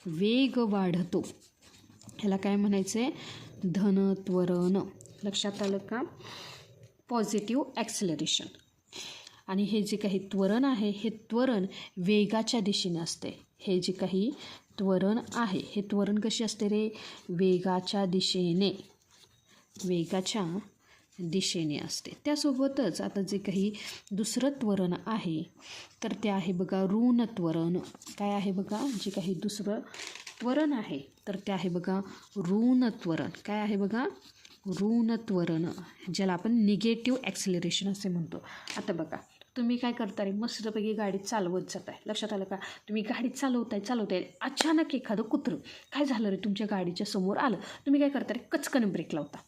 वेग वाढतो, ह्याला काय म्हणायचे, धनत्वरण. लक्षात आलं का. Positive acceleration. आणि हे जे काही त्वरण आहे हे त्वरण वेगाच्या दिशेने असते. हे जे काही त्वरण आहे हे त्वरण कशी असते रे, वेगाच्या दिशेने असते. त्यासोबतच आता जे काही दुसरं त्वरण आहे तर ते आहे बघा ऋण त्वरण. काय आहे बघा, जे काही दुसरं त्वरण आहे तर ते आहे बघा ऋण त्वरण. काय आहे बघा, ऋण त्वरण, ज्याला आपण निगेटिव्ह ॲक्सेलरेशन असे म्हणतो. आता बघा तुम्ही काय करता रे, मस्तपैकी गाडी चालवत जाताय. लक्षात आलं का. तुम्ही गाडी चालवताय अचानक एखादं कुत्रं काय झालं रे, तुमच्या गाडीच्या समोर आलं. तुम्ही काय करता रे, कचकन ब्रेक लावता,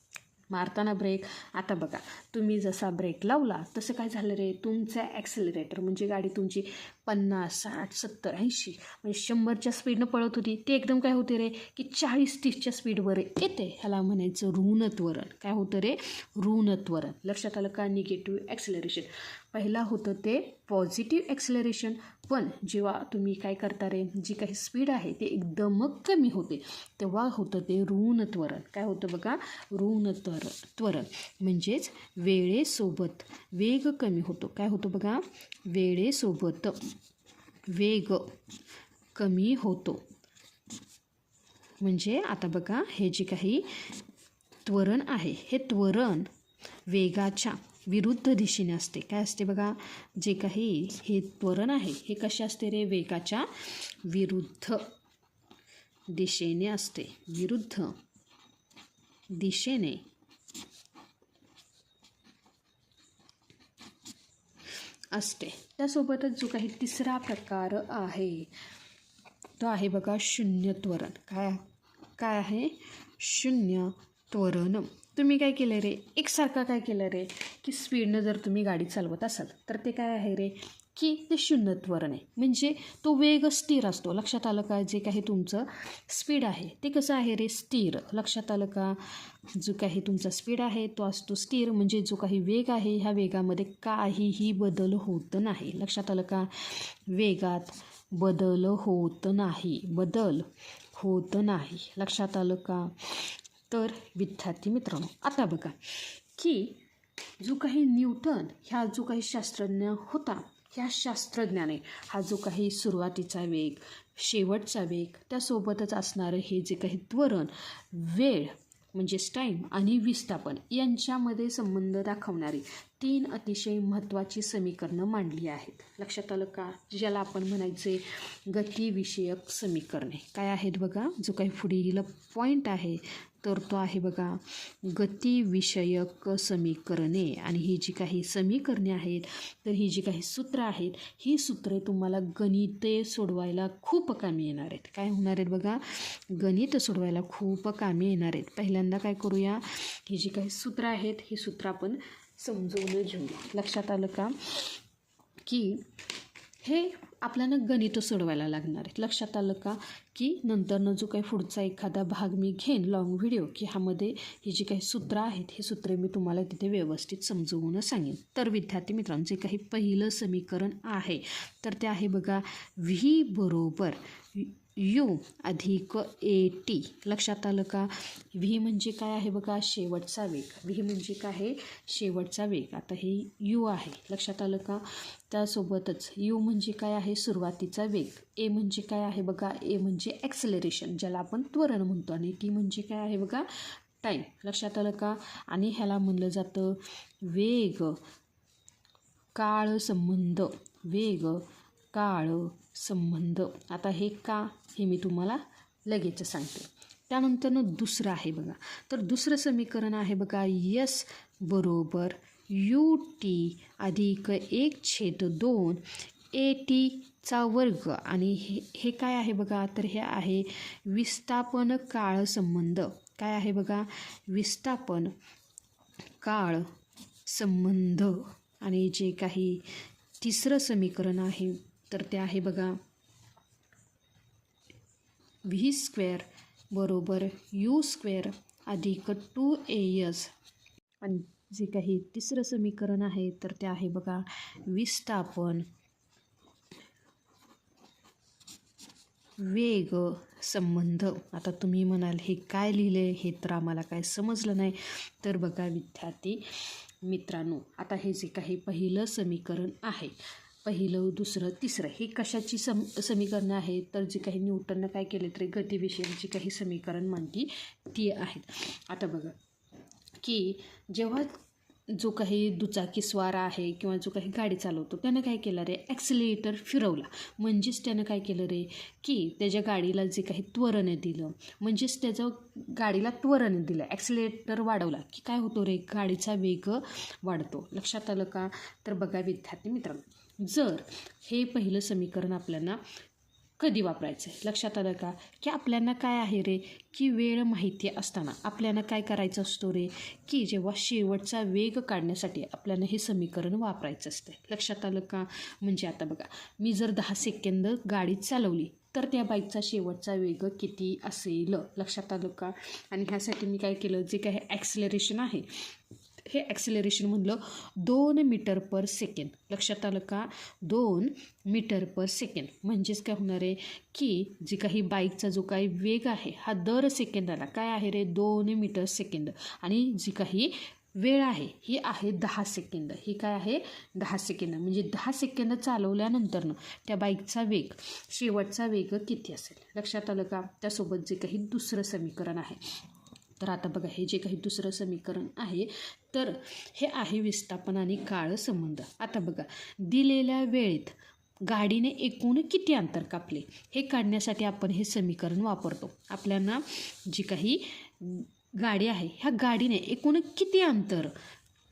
मारताना ब्रेक. आता बघा तुम्ही जसा ब्रेक लावला तसं काय झालं रे, तुमचा ॲक्सेलरेटर म्हणजे गाडी तुमची 50, 60, 70, 80 म्हणजे 100च्या स्पीडनं पळत होती, ते एकदम काय होते रे की 40-30च्या स्पीडवर येते. ह्याला म्हणायचं ऋणत्वरण. काय होतं रे, ऋणत्वरण. लक्षात आलं का. निगेटिव्ह ॲक्सेलरेशन पहिला होतं ते पॉझिटिव्ह ॲक्सेलरेशन, पण जेव्हा तुम्ही काय करता रे, जी काही स्पीड आहे ते एकदम कमी होते तेव्हा होतं ते ऋणत्वरण. काय होतं बघा, ऋणत्वरण. म्हणजेच वेळेसोबत वेग कमी होतो. काय होतं बघा, वेळेसोबत वेग कमी होतो. म्हणजे आता बघा हे जे काही त्वरण आहे हे त्वरण वेगाच्या विरुद्ध दिशेने असते. काय असते बघा, जे काही हे त्वरण आहे हे कसे असते रे, वेगाच्या विरुद्ध दिशेने असते. विरुद्ध दिशेने असते. त्यासोबतच जो काही तिसरा प्रकार आहे तो आहे बघा शून्य त्वरण. काय आहे? शून्य त्वरण. तुम्ही काय केलं रे, एकसारखं काय केलं रे, की स्पीडनं जर तुम्ही गाडी चालवत असाल तर ते काय आहे रे, की ते शून्य त्वरण आहे. म्हणजे तो वेग स्थिर असतो. लक्षात आलं का? जे काही तुमचं स्पीड आहे ते कसं आहे रे, स्थिर. लक्षात आलं का? जो काही तुमचा स्पीड आहे तो असतो स्थिर. म्हणजे जो काही वेग आहे ह्या वेगामध्ये काहीही बदल होत नाही. लक्षात आलं का? वेगात बदल होत नाही. लक्षात आलं का? तर विद्यार्थी मित्रांनो, आता बघा की जो काही न्यूटन ह्या जो काही शास्त्रज्ञ होता, ह्या शास्त्रज्ञाने हा जो काही सुरुवातीचा वेग, शेवटचा वेग, त्यासोबतच असणारं हे जे काही त्वरण, वेळ म्हणजेच टाईम आणि विस्थापन यांच्यामध्ये संबंध दाखवणारी 3 अतिशय महत्त्वाची समीकरणं मांडली आहेत. लक्षात आलं का? ज्याला आपण म्हणायचे गतिविषयक समीकरणे. काय आहेत बघा? जो काही पुढील पॉईंट आहे तर तो आहे बघा गतिविषयक समीकरणे. आणि ही जी काही समीकरणे आहेत तर ही जी काही सूत्र आहेत, ही सूत्रे तुम्हाला गणिते सोडवायला खूप कामी येणार आहेत. काय होणार आहेत बघा? गणित सोडवायला खूप कामी येणार आहेत. पहिल्यांदा काय करूया, ही जी काही सूत्र आहेत ही सूत्र आपण समजवून घेऊया. लक्षात आलं का? की हे आपल्याला गणित सोडवायला लागणार आहेत. लक्षात आलं का? की नंतरनं जो काही पुढचा एखादा भाग मी घेईन लॉंग व्हिडिओ, की ह्यामध्ये ही जी काही सूत्र आहेत ही सूत्रे मी तुम्हाला तिथे व्यवस्थित समजवून सांगेन. तर विद्यार्थी मित्रांनो, जे काही पहिलं समीकरण आहे तर ते आहे बघा व्ही बरोबर यू अधिक ए टी. लक्षात आलं का? व्ही म्हणजे काय आहे बघा? शेवटचा वेग. व्ही म्हणजे काय आहे? शेवटचा वेग. आता हे यू आहे. लक्षात आलं का? त्यासोबतच यू म्हणजे काय आहे? सुरुवातीचा वेग. ए म्हणजे काय आहे बघा? ए म्हणजे ॲक्सेलरेशन, ज्याला आपण त्वरण म्हणतो. आणि टी म्हणजे काय आहे बघा? टाईम. लक्षात आलं का? आणि ह्याला म्हणलं जातं वेग काळ संबंध. वेग काळ संबंध. आता हे का, हे मी तुम्हाला लगेच सांगते. त्यानंतरनं दुसरं आहे बघा. तर दुसरं समीकरण आहे बघा यस बरोबर यू टी अधिक 1/2 ए टीचा वर्ग. आणि हे काय आहे बघा? तर हे आहे विस्थापन काळ संबंध. काय आहे बघा? विस्थापन काळ संबंध. आणि जे काही तिसरं समीकरण आहे तर ते आहे बघा व्ही स्क्वेअर बरोबर यू स्क्वेअर अधिक 2as. आणि जे काही तिसरं समीकरण आहे तर ते आहे बघा विस्थापन वेग संबंध. आता तुम्ही म्हणाल हे काय लिहिले, हे तर आम्हाला काय समजलं नाही. तर बघा विद्यार्थी मित्रांनो, आता हे जे काही पहिलं समीकरण आहे, पहिलं, दुसरं, तिसरं, हे कशाची समीकरणं आहेत तर जे काही न्यूटननं काय केले तर गतिविषयक जी काही समीकरण मांडली ती आहेत. आता बघा की जेव्हा जो काही दुचाकी स्वार आहे किंवा जो काही गाडी चालवतो त्यानं काय केलं रे, ॲक्सिलेटर फिरवला. म्हणजेच त्यानं काय केलं रे, की त्याच्या गाडीला जे काही त्वरण दिलं, म्हणजेच त्याचं गाडीला त्वरण दिलं, ॲक्सिलेटर वाढवला की काय होतो रे, गाडीचा वेग वाढतो. लक्षात आलं का? तर बघा विद्यार्थी मित्रांनो, जर हे पहिलं समीकरण आपल्याला कधी वापरायचं आहे, लक्षात आलं का? की आपल्याला काय आहे रे, की वेळ माहिती असताना आपल्याला काय करायचं असतो रे, की जेव्हा शेवटचा वेग काढण्यासाठी आपल्याला हे समीकरण वापरायचं असते. लक्षात आलं का? म्हणजे आता बघा, मी जर 10 सेकंद गाडी चालवली तर त्या बाईकचा शेवटचा वेग किती असेल. लक्षात आलं का? आणि ह्यासाठी मी काय केलं, जे काही ॲक्सिलरेशन आहे हे ॲक्सिलरेशन म्हणलं 2 मीटर पर सेकंड. लक्षात आलं का? 2 मीटर पर सेकंड. म्हणजेच काय होणार आहे, की जी काही बाईकचा जो काही वेग आहे हा दर सेकंदाला काय आहे रे, 2 मीटर सेकंद. आणि जी काही वेळ आहे ही आहे 10 सेकंद. ही काय आहे, 10 सेकंद. म्हणजे 10 सेकंद चालवल्यानंतरनं त्या बाईकचा वेग, शेवटचा वेग किती असेल. लक्षात आलं का? त्यासोबत जे काही दुसरं समीकरण आहे, तर आता बघा हे जे काही दुसरं समीकरण आहे तर हे आहे विस्थापन आणि काळ संबंध. आता बघा, दिलेल्या वेळेत गाडीने एकूण किती अंतर कापले हे काढण्यासाठी आपण हे समीकरण वापरतो. आपल्याला जी काही गाडी आहे ह्या गाडीने एकूण किती अंतर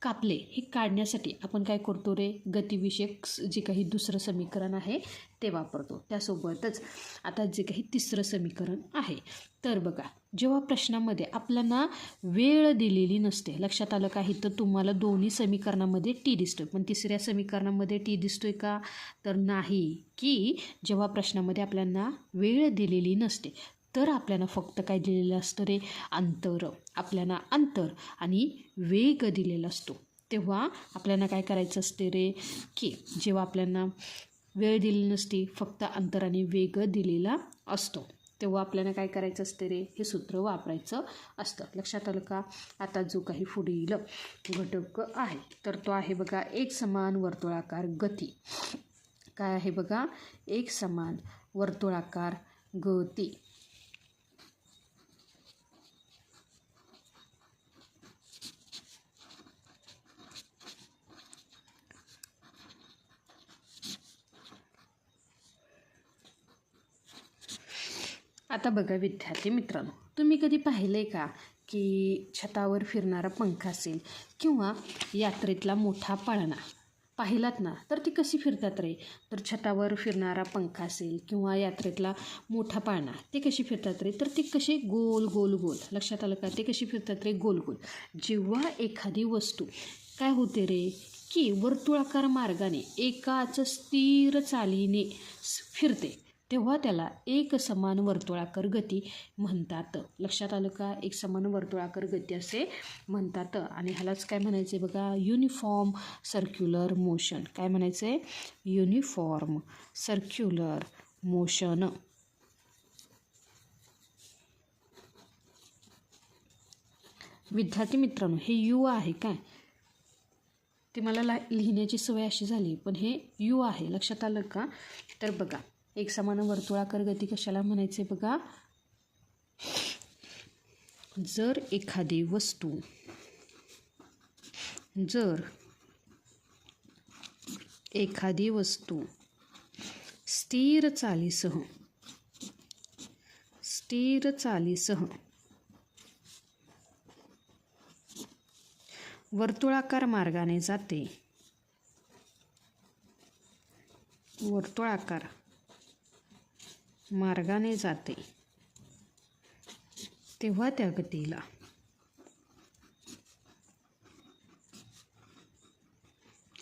कापले हे काढण्यासाठी आपण काय करतो रे, गतिविषयक जे काही दुसरं समीकरण आहे ते वापरतो. त्यासोबतच आता जे काही तिसरं समीकरण आहे, तर बघा जेव्हा प्रश्नामध्ये आपल्याला वेळ दिलेली नसते, लक्षात आलं का, इथं तुम्हाला दोन्ही समीकरणामध्ये टी दिसतोय, पण तिसऱ्या समीकरणामध्ये टी दिसतोय का, तर नाही. की जेव्हा प्रश्नामध्ये आपल्याला वेळ दिलेली नसते तर आपल्याला फक्त काय दिलेलं असतं रे, अंतर. आपल्याला अंतर आणि वेग दिलेला असतो. तेव्हा आपल्याला काय करायचं असते रे, की जेव्हा आपल्याला वेळ दिलेली नसते, फक्त अंतर आणि वेग दिलेला असतो, तेव्हा आपल्याला काय करायचं असते रे, हे सूत्र वापरायचं असतं. लक्षात आलं का. आता जो काही पुढील घटक आहे तर तो आहे बघा एक समान वर्तुळाकार गती. काय आहे बघा, एक समान वर्तुळाकार गती. आता बघा विद्यार्थी मित्रांनो, तुम्ही कधी पाहिलं का की छतावर फिरणारा पंखा असेल किंवा यात्रेतला मोठा पाळणा पाहिलात ना, तर ती कशी फिरतात रे, तर छतावर फिरणारा पंखा असेल किंवा यात्रेतला मोठा पाळणा ते कशी फिरतात रे, तर ते कसे गोल गोल गोल. लक्षात आलं का, ते कशी फिरतात रे, गोल गोल. जेव्हा एखादी वस्तू काय होते रे, की वर्तुळाकार मार्गाने एकाच स्थिर चालीने फिरते, तेव्हा त्याला एक समान वर्तुळाकार गती म्हणतात. लक्षात आलं का, एक समान वर्तुळाकार गती असे म्हणतात. आणि ह्यालाच काय म्हणायचं आहे बघा, युनिफॉर्म सर्क्युलर मोशन. काय म्हणायचं आहे, युनिफॉर्म सर्क्युलर मोशन. विद्यार्थी मित्रांनो, हे यू आहे काय, ते मला लिहिण्याची सवय अशी झाली, पण हे यू आहे. लक्षात आलं का. तर बघा एक समान वर्तुळाकार गती कशाला म्हणायचे बघा, जर एखादी वस्तू स्थिर चालीसह वर्तुळाकार मार्गाने जाते तेव्हा त्या गतीला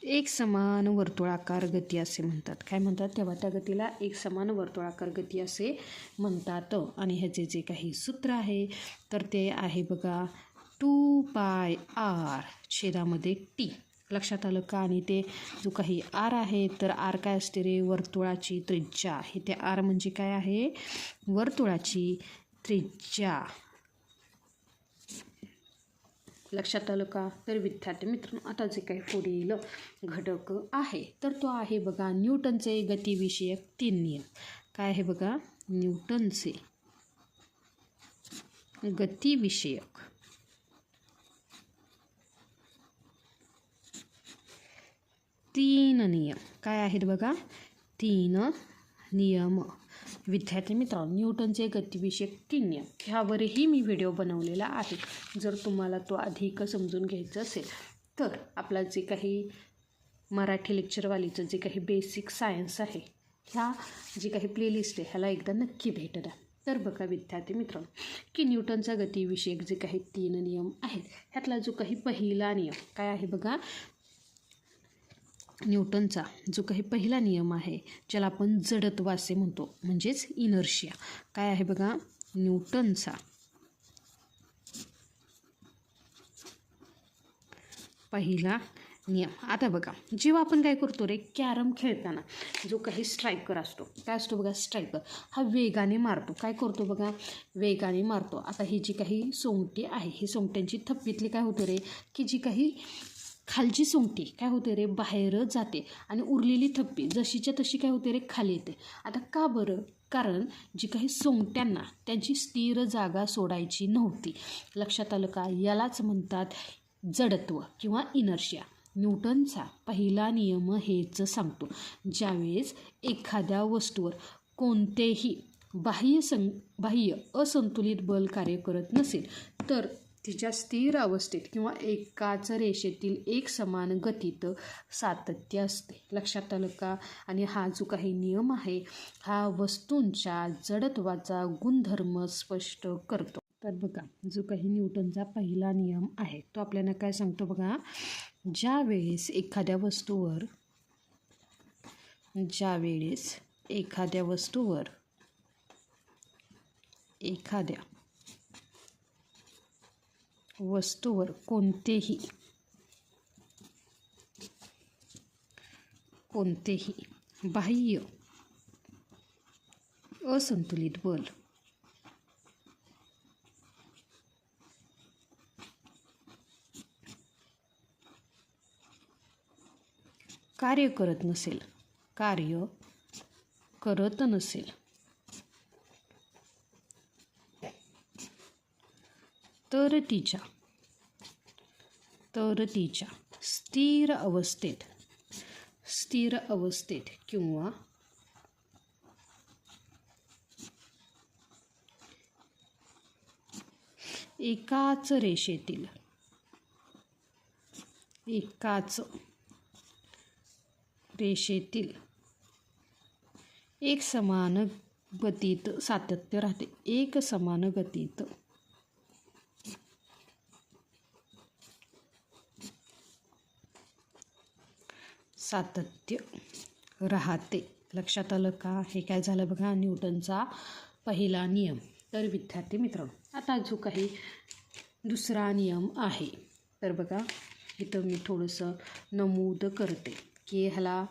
एक समान वर्तुळाकार गती असे म्हणतात. काय म्हणतात, तेव्हा त्या गतीला एक समान वर्तुळाकार गती असे म्हणतात. आणि ह्याचे जे काही सूत्र आहे तर ते आहे बघा 2πr छेदामध्ये टी. लक्षात आलं का. आणि ते जो काही आर आहे तर आर काय असते रे, वर्तुळाची त्रिज्या. हे ते आर म्हणजे काय आहे, वर्तुळाची त्रिज्या. लक्षात आलं का. तर विद्यार्थी मित्रांनो, आता जे काही पुढील घटक आहे तर तो आहे बघा न्यूटनचे गतिविषयक 3 नियम. काय आहे बघा, न्यूटनचे गतिविषयक 3 नियम. काय आहेत बघा, 3 नियम. विद्यार्थी मित्रांनो, न्यूटनचे गतिविषयक 3 नियम ह्यावरही मी व्हिडिओ बनवलेला आहे. जर तुम्हाला तो अधिक समजून घ्यायचं असेल तर आपला जे काही मराठी लेक्चरवालीचं जे काही बेसिक सायन्स आहे, ह्या जी काही प्लेलिस्ट आहे ह्याला एकदा नक्की भेट द्या. तर बघा विद्यार्थी मित्रांनो, की न्यूटनचा गतिविषयक जे काही 3 नियम आहेत ह्यातला जो काही पहिला नियम काय आहे बघा, न्यूटनचा जो काही पहिला नियम आहे ज्याला आपण जडत्व असे म्हणतो, म्हणजेच इनर्शिया. काय आहे बघा, न्यूटनचा पहिला नियम. आता बघा जेव्हा आपण काय करतो रे, कॅरम खेळताना जो काही स्ट्रायकर असतो, काय असतो बघा, स्ट्रायकर हा वेगाने मारतो. काय करतो बघा, वेगाने मारतो. आता ही जी काही सोंगटी आहे, ही सोंगट्यांची थप्पीतली काय होते रे, की जी काही खालची सोंगटी काय होते रे, बाहेर जाते आणि उरलेली थप्पी जशीच्या तशी काय होते रे, खाली येते. आता का बरं, कारण जी काही सोंगट्यांना त्यांची स्थिर जागा सोडायची नव्हती. लक्षात आलं का. यालाच म्हणतात जडत्व किंवा इनर्शिया. न्यूटनचा पहिला नियम हेच सांगतो, ज्यावेळेस एखाद्या वस्तूवर कोणतेही बाह्य असंतुलित बल कार्य करत नसेल तर तिच्या स्थिर अवस्थेत किंवा एकाच रेषेतील एक समान गतीत सातत्य असते. लक्षात आलं का? आणि हा जो काही नियम आहे हा वस्तूंच्या जडत्वाचा गुणधर्म स्पष्ट करतो. तर बघा, जो काही न्यूटनचा पहिला नियम आहे तो आपल्याला काय सांगतो बघा, ज्या वेळेस एखाद्या वस्तूवर कोणतेही बाह्य असंतुलित बल कार्य करत नसेल तर तिच्या स्थिर अवस्थेत किंवा एकाच रेषेतील एक समान गतीत सातत्य राहते. एक समान गतीत सातत्य राहते. लक्षात आलं का? हे काय झालं बघा, न्यूटनचा पहिला नियम. तर विद्यार्थी मित्रांनो, आता जो काही दुसरा नियम आहे तर बघा, इथं मी थोडंसं नमूद करते की ह्याला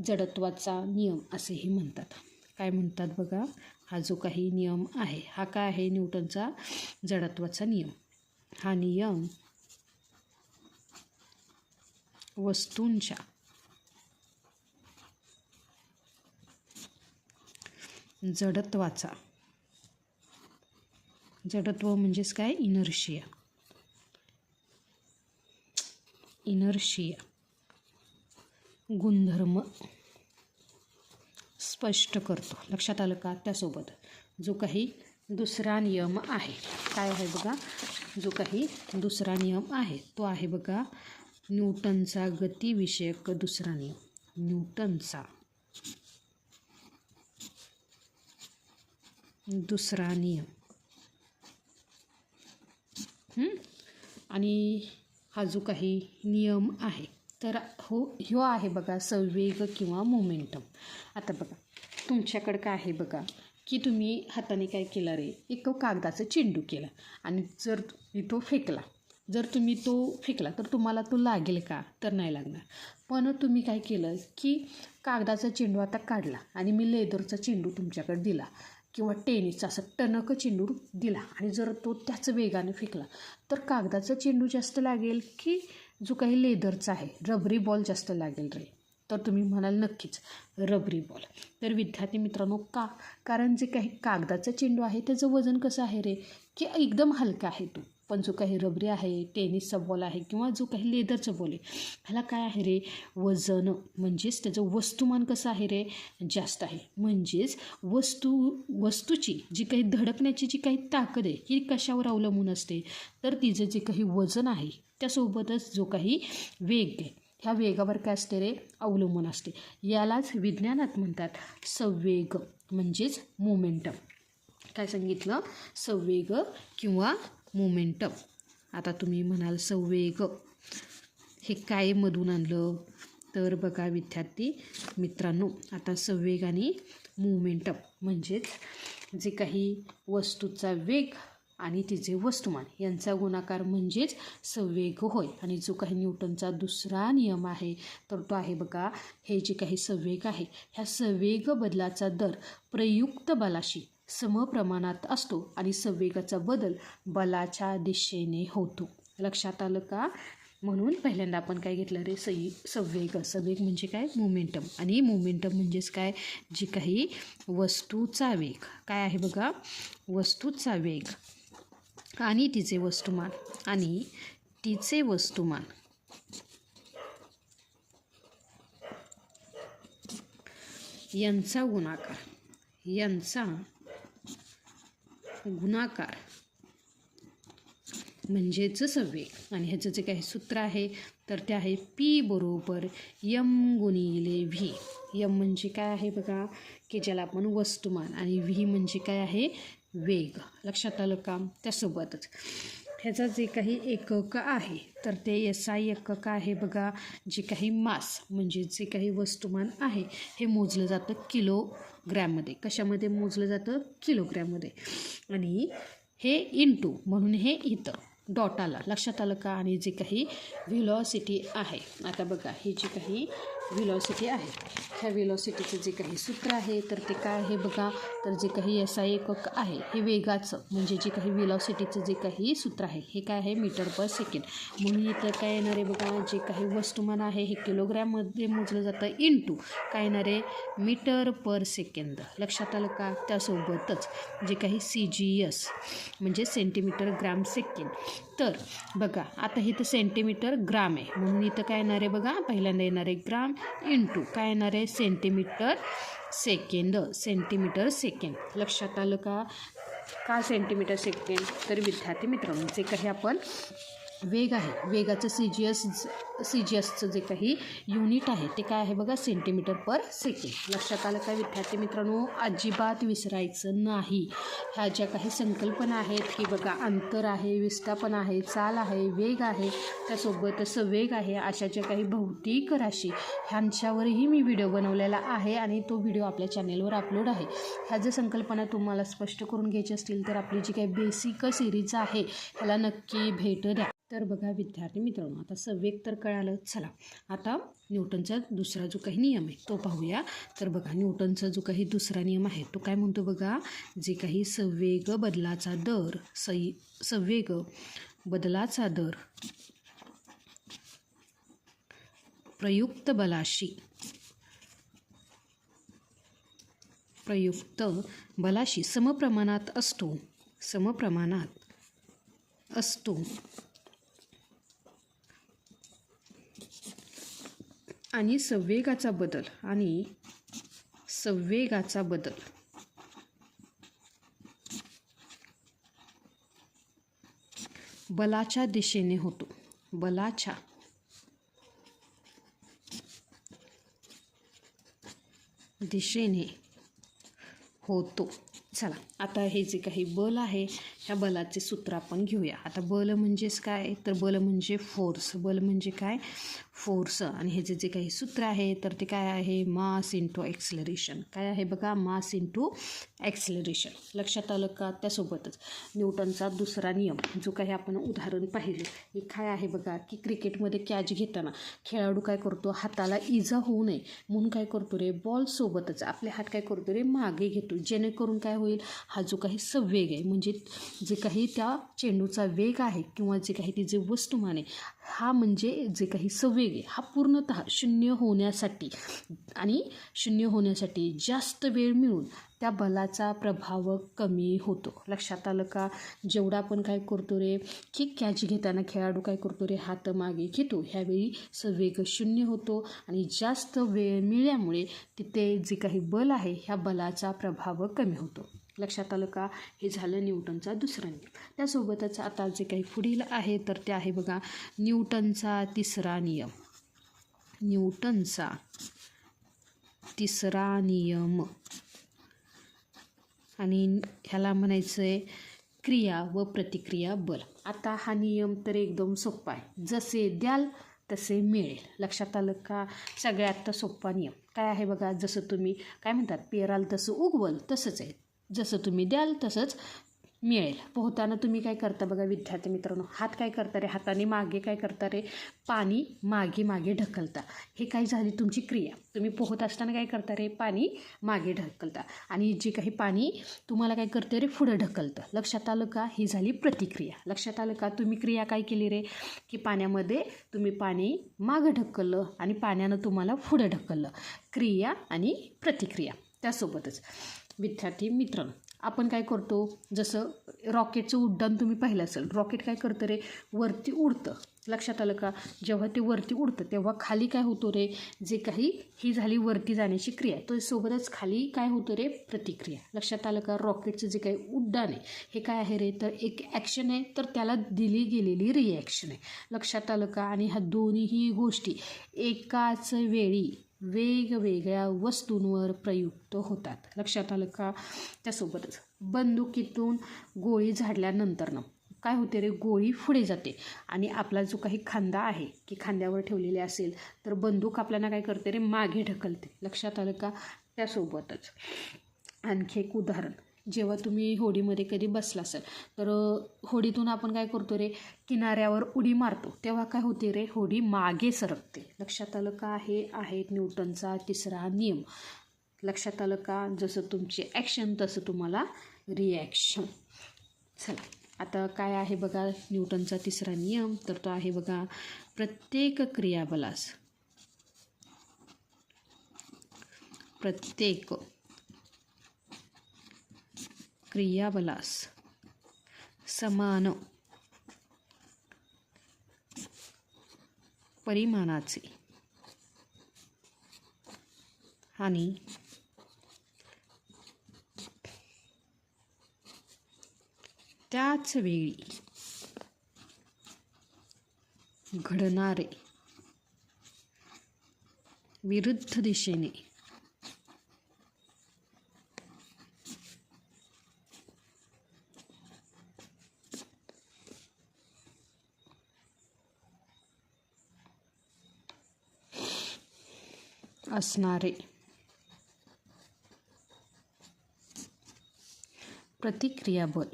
जडत्वाचा नियम असेही म्हणतात. काय म्हणतात बघा, हा जो काही नियम आहे हा काय आहे, न्यूटनचा जडत्वाचा नियम. हा नियम वस्तूंच्या जडत्व म्हणजेच काय, इनर्शिया गुणधर्म स्पष्ट करतो. लक्षात आलं का? त्यासोबत जो काही दुसरा नियम आहे काय आहे बघा, जो काही दुसरा नियम आहे तो आहे बघा न्यूटनचा गतिविषयक दुसरा नियम. न्यूटनचा दुसरा नियम. आणि हा जो काही नियम आहे तर ह्यो आहे बघा संवेग किंवा मोमेंटम. आता बघा तुमच्याकडं काय आहे बघा की तुम्ही हाताने काय केलं रे, एक कागदाचा चेंडू केला आणि जर तो फेकला, जर तुम्ही तो फेकला तर तुम्हाला तो लागेल का? तर नाही लागणार. पण तुम्ही काय केलं की कागदाचा चेंडू आता काढला आणि मी लेदरचा चेंडू तुमच्याकडे दिला किंवा टेनिसचा असं टणक चेंडू दिला आणि जर तो त्याच वेगाने फेकला तर कागदाचा चेंडू जास्त लागेल की जो काही लेदरचा आहे रबरी बॉल जास्त लागेल रे? तर तुम्ही म्हणाल नक्कीच रबरी बॉल. तर विद्यार्थी मित्रांनो, का? कारण जे काही कागदाचा चेंडू आहे त्याचं वजन कसं आहे रे, की एकदम हलका आहे तो. पण जो काही रबरी आहे, टेनिसचा बॉल आहे किंवा जो काही लेदरचा बॉल आहे ह्याला काय आहे रे, वजन म्हणजेच त्याचं वस्तुमान कसं आहे रे, जास्त आहे. म्हणजेच वस्तूची जी काही धडकण्याची जी काही ताकद आहे ही कशावर अवलंबून असते, तर तिचं जे काही वजन आहे त्यासोबतच जो काही वेग आहे ह्या वेगावर काय असते रे, अवलंबून असते. यालाच विज्ञानात म्हणतात संवेग म्हणजेच मोमेंटम. काय सांगितलं? संवेग किंवा मोमेंटम. आता तुम्ही म्हणाल संवेग हे काय मधून आणलं, तर बघा विद्यार्थी मित्रांनो, आता संवेग आणि मोमेंटम म्हणजेच जे काही वस्तूचा वेग आणि तिचे वस्तुमान यांचा गुणाकार म्हणजेच संवेग होय. आणि जो काही न्यूटनचा दुसरा नियम आहे तर तो आहे बघा, हे जे काही संवेग आहे ह्या संवेग बदलाचा दर प्रयुक्त बलाशी समप्रमाणात असतो आणि संवेगाचा बदल बलाच्या दिशेने होतो. लक्षात आलं का? म्हणून पहिल्यांदा आपण काय घेतलं रे, संवेग म्हणजे काय, मोमेंटम. आणि मोमेंटम म्हणजेच काय, जी काही वस्तूचा वेग काय आहे बघा, वस्तूचा वेग आणि तिचे वस्तुमान यांचा गुणाकार म्हणजेच संवेग. आणि ह्याचं जे काही सूत्र आहे तर ते आहे P बरोबर M गुणिले V. M म्हणजे काय आहे बघा, की ज्याला आपण वस्तुमान, आणि V म्हणजे काय आहे, वेग. लक्षात आलं का? त्यासोबतच ह्याचा जे काही एकक आहे तर ते SI एकक आहे बघा. जे काही मास म्हणजे जे काही वस्तुमान आहे हे मोजलं जातं किलोग्रॅममध्ये. कशामध्ये मोजलं जातं? किलोग्रॅममध्ये. आणि हे इंटू म्हणून हे इथं डॉट आला. लक्षात आलं का? आणि जे काही व्हेलॉसिटी आहे, आता बघा ही जी काही व्हेलॉसिटी आहे, ह्या व्हेलॉसिटीचं जे काही सूत्र आहे तर ते काय आहे बघा, तर जे काही SI एकक आहे हे वेगाचं म्हणजे जे काही व्हेलॉसिटीचं जे काही सूत्र आहे हे काय आहे, मीटर पर सेकंड. म्हणून इथं काय येणार आहे बघा, जे काही वस्तुमान आहे हे किलोग्रॅममध्ये मोजलं जातं इंटू काय येणार आहे, मीटर पर सेकंद. लक्षात आलं का? त्यासोबतच जे काही CGS म्हणजे सेंटीमीटर ग्रॅम सेकंड. तर बघा आता इथं सेंटीमीटर ग्राम आहे म्हणून इथं काय येणार आहे बघा, पहिल्यांदा येणार आहे ग्राम इंटू काय येणार आहे, सेंटीमीटर सेकंड. Centimetre second. लक्षात आलं का? का सेंटीमीटर सेकंड? तर विद्यार्थी मित्रांनो, जे काही आपण वेग आहे, वेगाचं CGSचं जे काही युनिट आहे ते काय आहे बघा, सेंटीमीटर पर सेकंड. लक्षात आलं का विद्यार्थी मित्रांनो? अजिबात विसरायचं नाही. ह्या ज्या काही संकल्पना आहेत की बघा, अंतर आहे, विस्थापन आहे, चाल आहे, वेग आहे, त्यासोबत संवेग आहे, अशा ज्या काही भौतिक राशी ह्यांच्यावरही मी व्हिडिओ बनवलेला आहे आणि तो व्हिडिओ आपल्या चॅनेलवर अपलोड आहे. ह्या ज्या संकल्पना तुम्हाला स्पष्ट करून घ्यायची असतील तर आपली जी काही बेसिक सिरीज आहे ह्याला नक्की भेट द्या. तर बघा विद्यार्थी मित्रांनो, आता संवेग तर कळालं. चला आता न्यूटनचा दुसरा जो काही नियम आहे तो पाहूया. तर बघा न्यूटनचा जो काही दुसरा नियम आहे तो काय म्हणतो बघा, जे काही संवेग बदलाचा दर संवेग बदलाचा दर प्रयुक्त बलाशी समप्रमाणात असतो आणि संवेगाचा बदल बलाच्या दिशेने होतो. चला आता हे जे काही बल आहे ह्या बलाचे सूत्र आपण घेऊया. आता बल म्हणजेच काय, तर बल म्हणजे फोर्स. बल म्हणजे काय, फोर्स. आणि ह्याचे जे काही सूत्र आहे तर ते काय आहे, मास इंटू ॲक्सिलरेशन. काय आहे बघा, मास इंटू ॲक्सिलरेशन. लक्षात आलं का? त्यासोबतच न्यूटनचा दुसरा नियम जो काही आपण उदाहरण पाहिले हे काय आहे बघा, की क्रिकेटमध्ये कॅच घेताना खेळाडू काय करतो, हाताला इजा होऊ नये म्हणून काय करतो रे, बॉलसोबतच आपले हात काय करतो रे, मागे घेतो, जेणेकरून काय होईल, हा जो काही संवेग आहे म्हणजे जे काही त्या चेंडूचा वेग आहे किंवा जे काही तिचे वस्तुमान आहे हा म्हणजे जे काही संवेग आहे हा पूर्णतः शून्य होण्यासाठी जास्त वेळ मिळून त्या बलाचा प्रभाव कमी होतो. लक्षात आलं का? जेवढा आपण काय करतो रे, की कॅच घेताना खेळाडू काय करतो रे, हात मागे घेतो, ह्यावेळी संवेग शून्य होतो आणि जास्त वेळ मिळाल्यामुळे तिथे जे काही बल आहे ह्या बलाचा प्रभाव कमी होतो. लक्षात आलं का? हे झालं न्यूटनचा दुसरा नियम. त्यासोबतच आता जे काही पुढील आहे तर ते आहे बघा न्यूटनचा तिसरा नियम. आणि ह्याला म्हणायचं आहे क्रिया व प्रतिक्रिया बल. आता हा नियम तर एकदम सोपा आहे, जसे द्याल तसे मिळेल. लक्षात आलं का? सगळ्यात सोपा नियम काय आहे बघा, जसं तुम्ही काय म्हणतात, पेराल तसं उगवल, तसंच आहे. जसं तुम्ही द्याल तसंच मिळेल. पोहताना तुम्ही काय करता बघा विद्यार्थी मित्रांनो, हात काय करता रे, हाताने मागे काय करता रे, पाणी मागे ढकलता. हे काय झाली तुमची क्रिया. तुम्ही पोहत असताना काय करता रे, पाणी मागे ढकलता आणि जे काही पाणी तुम्हाला काय करते रे, पुढं ढकलतं. लक्षात आलं का? ही झाली प्रतिक्रिया. लक्षात आलं का? तुम्ही क्रिया काय केली रे, की पाण्यामध्ये तुम्ही पाणी मागं ढकललं आणि पाण्यानं तुम्हाला पुढं ढकललं. क्रिया आणि प्रतिक्रिया. त्यासोबतच विद्यार्थी मित्रांनो आपण काय करतो, जसं रॉकेटचं उड्डाण तुम्ही पाहिलं असेल, रॉकेट काय करतं रे, वरती उडतं. लक्षात आलं का? जेव्हा ते वरती उडतं तेव्हा खाली काय होतं रे, जे काही ही झाली वरती जाण्याची क्रिया, तो सोबतच खाली काय होतं रे, प्रतिक्रिया. लक्षात आलं का? रॉकेटचं जे काही उड्डाण आहे हे काय आहे रे, तर एक ॲक्शन आहे, तर त्याला दिली गेलेली रिॲक्शन आहे. लक्षात आलं का? आणि ह्या दोन्हीही गोष्टी एकाच वेळी वेगवेगळ्या वस्तूंवर प्रयुक्त होतात. लक्षात आलं का? त्यासोबतच बंदुकीतून गोळी झाडल्यानंतरनं काय होते रे, गोळी पुढे जाते आणि आपला जो काही खांदा आहे की खांद्यावर ठेवलेले असेल तर बंदूक आपल्याला काय करते रे, मागे ढकलते. लक्षात आलं का? त्यासोबतच आणखी एक उदाहरण, जेव्हा तुम्ही होडीमध्ये कधी बसला असेल तर होडीतून आपण काय करतो रे, किनाऱ्यावर उडी मारतो तेव्हा काय होते रे, होडी मागे सरकते. लक्षात आलं का? हे आहे न्यूटनचा तिसरा नियम. लक्षात आलं का? जसं तुमची ॲक्शन तसं तुम्हाला रिॲक्शन. चला आता काय आहे बघा न्यूटनचा तिसरा नियम, तर तो आहे बघा, प्रत्येक क्रियाबलास समान परिमाणाचे आणि त्याच वेळी घडणारे विरुद्ध दिशेने असणारे प्रतिक्रियाबल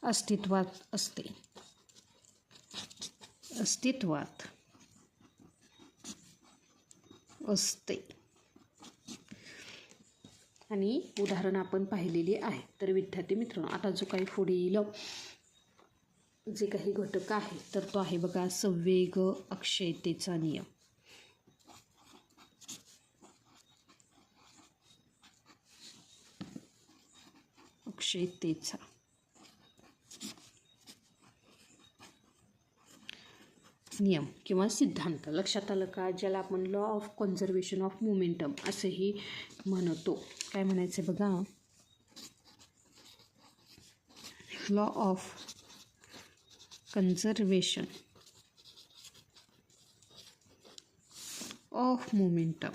अस्तित्वात असते. आणि उदाहरण आपण पाहिलेली आहे. तर विद्यार्थी मित्रांनो, आता जो काही पुढील जे काही घटक आहे तर तो आहे बघा संवेग अक्षयतेचा नियम. अक्षयतेचा नियम किंवा सिद्धांत. लक्षात आलं का? ज्याला आपण law of conservation of momentum असेही म्हणतो. काय म्हणायचं बघा, law of conservation of momentum.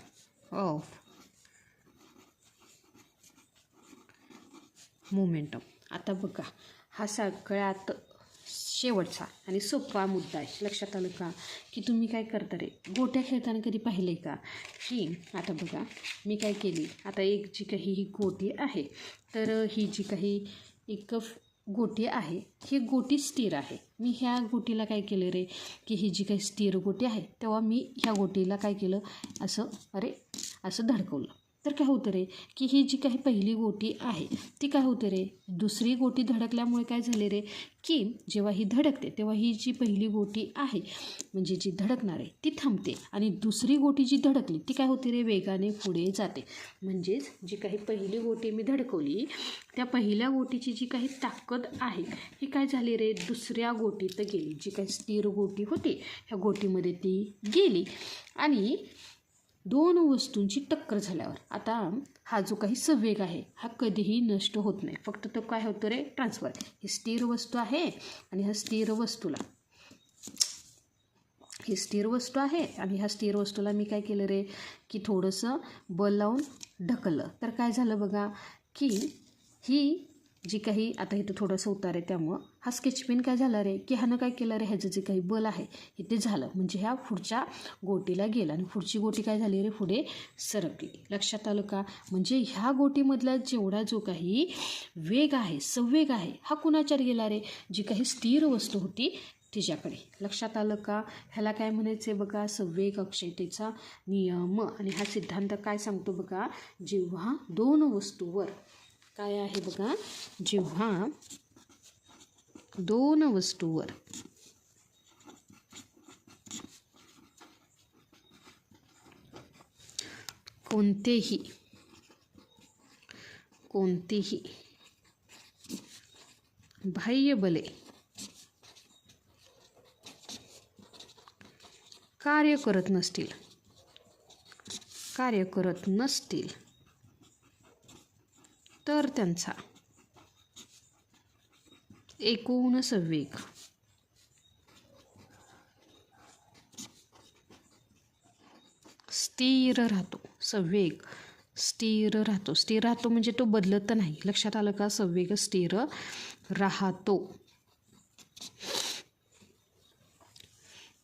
आता बघा हा सगळ्यात शेवटचा आणि सोपा मुद्दा आहे. लक्षात आलं का? की तुम्ही काय करता रे, गोट्या खेळताना कधी पाहिले का? की आता बघा मी काय केली, आता एक जी काही ही गोटी आहे, तर ही जी काही एक गोटी आहे ही गोटी स्थिर आहे. मी ह्या गोटीला काय केलं रे, की ही जी काही स्थिर गोटी आहे तेव्हा मी ह्या गोटीला काय केलं, असं धडकवलं. तर काय होतं रे, की ही जी काही पहिली गोटी आहे ती काय होते रे, दुसरी गोटी धडकल्यामुळे काय झाले रे, की जेव्हा ही धडकते तेव्हा ही जी पहिली गोटी आहे म्हणजे जी धडकणार आहे ती थांबते आणि दुसरी गोटी जी धडकली ती काय होते रे, वेगाने पुढे जाते. म्हणजेच जी काही पहिली गोटी मी धडकवली त्या पहिल्या गोटीची जी काही ताकद आहे ही काय झाली रे, दुसऱ्या गोटीत गेली. जी काही स्थिर गोटी होती ह्या गोटीमध्ये ती गेली आणि दोन वस्तूंची टक्कर झाल्यावर आता हा जो काही संवेग आहे हा कधीही नष्ट होत नाही. फक्त तो काय होतं रे, ट्रान्सफर. ही स्थिर वस्तू आहे आणि ह्या स्थिर वस्तूला मी काय केलं रे, की थोडंसं बल लावून ढकललं. तर काय झालं बघा, की ही जी काही आता इथं थोडंसं उतार आहे त्यामुळं हा स्केचपेन काय झाला रे, की ह्यानं काय केलं रे, ह्याचं जे काही बल आहे इथे झालं म्हणजे ह्या पुढच्या गोटीला गेला आणि पुढची गोटी काय झाली रे, पुढे सरकली. लक्षात आलं का? म्हणजे ह्या गोटीमधला जेवढा जो काही वेग आहे, संवेग आहे, हा कुणाच्यावर गेला रे, जी काही स्थिर वस्तू होती तिच्याकडे. लक्षात आलं का? ह्याला काय म्हणायचं आहे बघा, संवेग अक्षयतेचा नियम. आणि हा सिद्धांत काय सांगतो बघा, जेव्हा दोन वस्तूवर काय आहे बघा, जेव्हा दोन वस्तूवर कोणतेही बाह्य बले कार्य करत नसतील तर त्यांचा एकूण संवेग स्थिर राहतो. संवेग स्थिर राहतो म्हणजे तो बदलत नाही. लक्षात आलं का? संवेग स्थिर राहतो.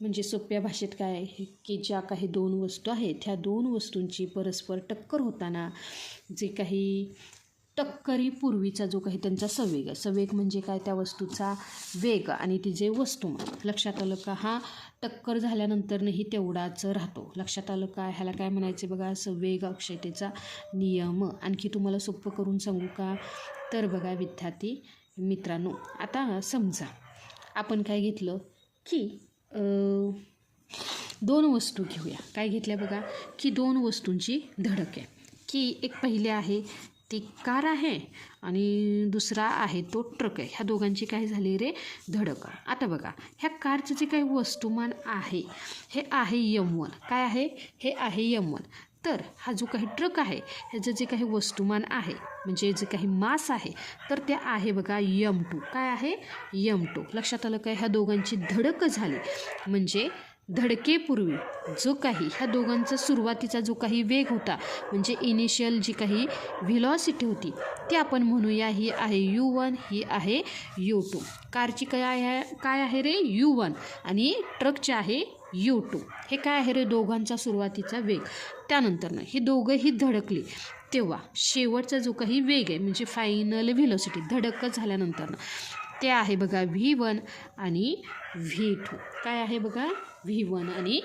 म्हणजे सोप्या भाषेत काय आहे की ज्या काही दोन वस्तू आहेत ह्या दोन वस्तूंची परस्पर टक्कर होताना जे काही टक्करीपूर्वीचा जो काही त्यांचा संवेग म्हणजे काय? त्या वस्तूचा वेग आणि तिचे वस्तुमान. लक्षात आलं का? हा टक्कर झाल्यानंतरही तेवढाच राहतो. लक्षात आलं का? ह्याला काय म्हणायचे बघा? संवेग अक्षयतेचा नियम. आणखी तुम्हाला सोपं करून सांगू का? तर बघा विद्यार्थी मित्रांनो, आता समजा आपण काय घेतलं की दोन वस्तू घेऊया. काय घेतल्या बघा? की दोन वस्तूंची धडक आहे. की एक पहिले आहे ती कार आहे आणि दुसरा आहे तो ट्रक आहे. ह्या दोघांची काय झाली रे? धडक. आता बघा ह्या कारचं जे काही वस्तुमान आहे हे आहे M1. काय आहे? हे आहे M1. तर हा जो काही ट्रक आहे ह्याचं जे काही वस्तुमान आहे म्हणजे जे काही मास आहे तर ते आहे बघा M2. काय आहे? M2. लक्षात आलं काय? ह्या दोघांची धडक झाली म्हणजे धडकेपूर्वी जो काही ह्या दोघांचा सुरुवातीचा जो काही वेग होता म्हणजे इनिशियल जी काही व्हेलॉसिटी होती ती आपण म्हणूया ही आहे U1, ही आहे U2. कारची काय आहे रे? U1 आणि ट्रकची आहे U2. हे काय आहे रे? दोघांचा सुरुवातीचा वेग. त्यानंतरनं हे दोघंही धडकले तेव्हा शेवटचा जो काही वेग आहे म्हणजे फायनल व्हेलॉसिटी धडक झाल्यानंतरनं ते आहे बघा V1 आणि V2. काय आहे बघा? V1 आणि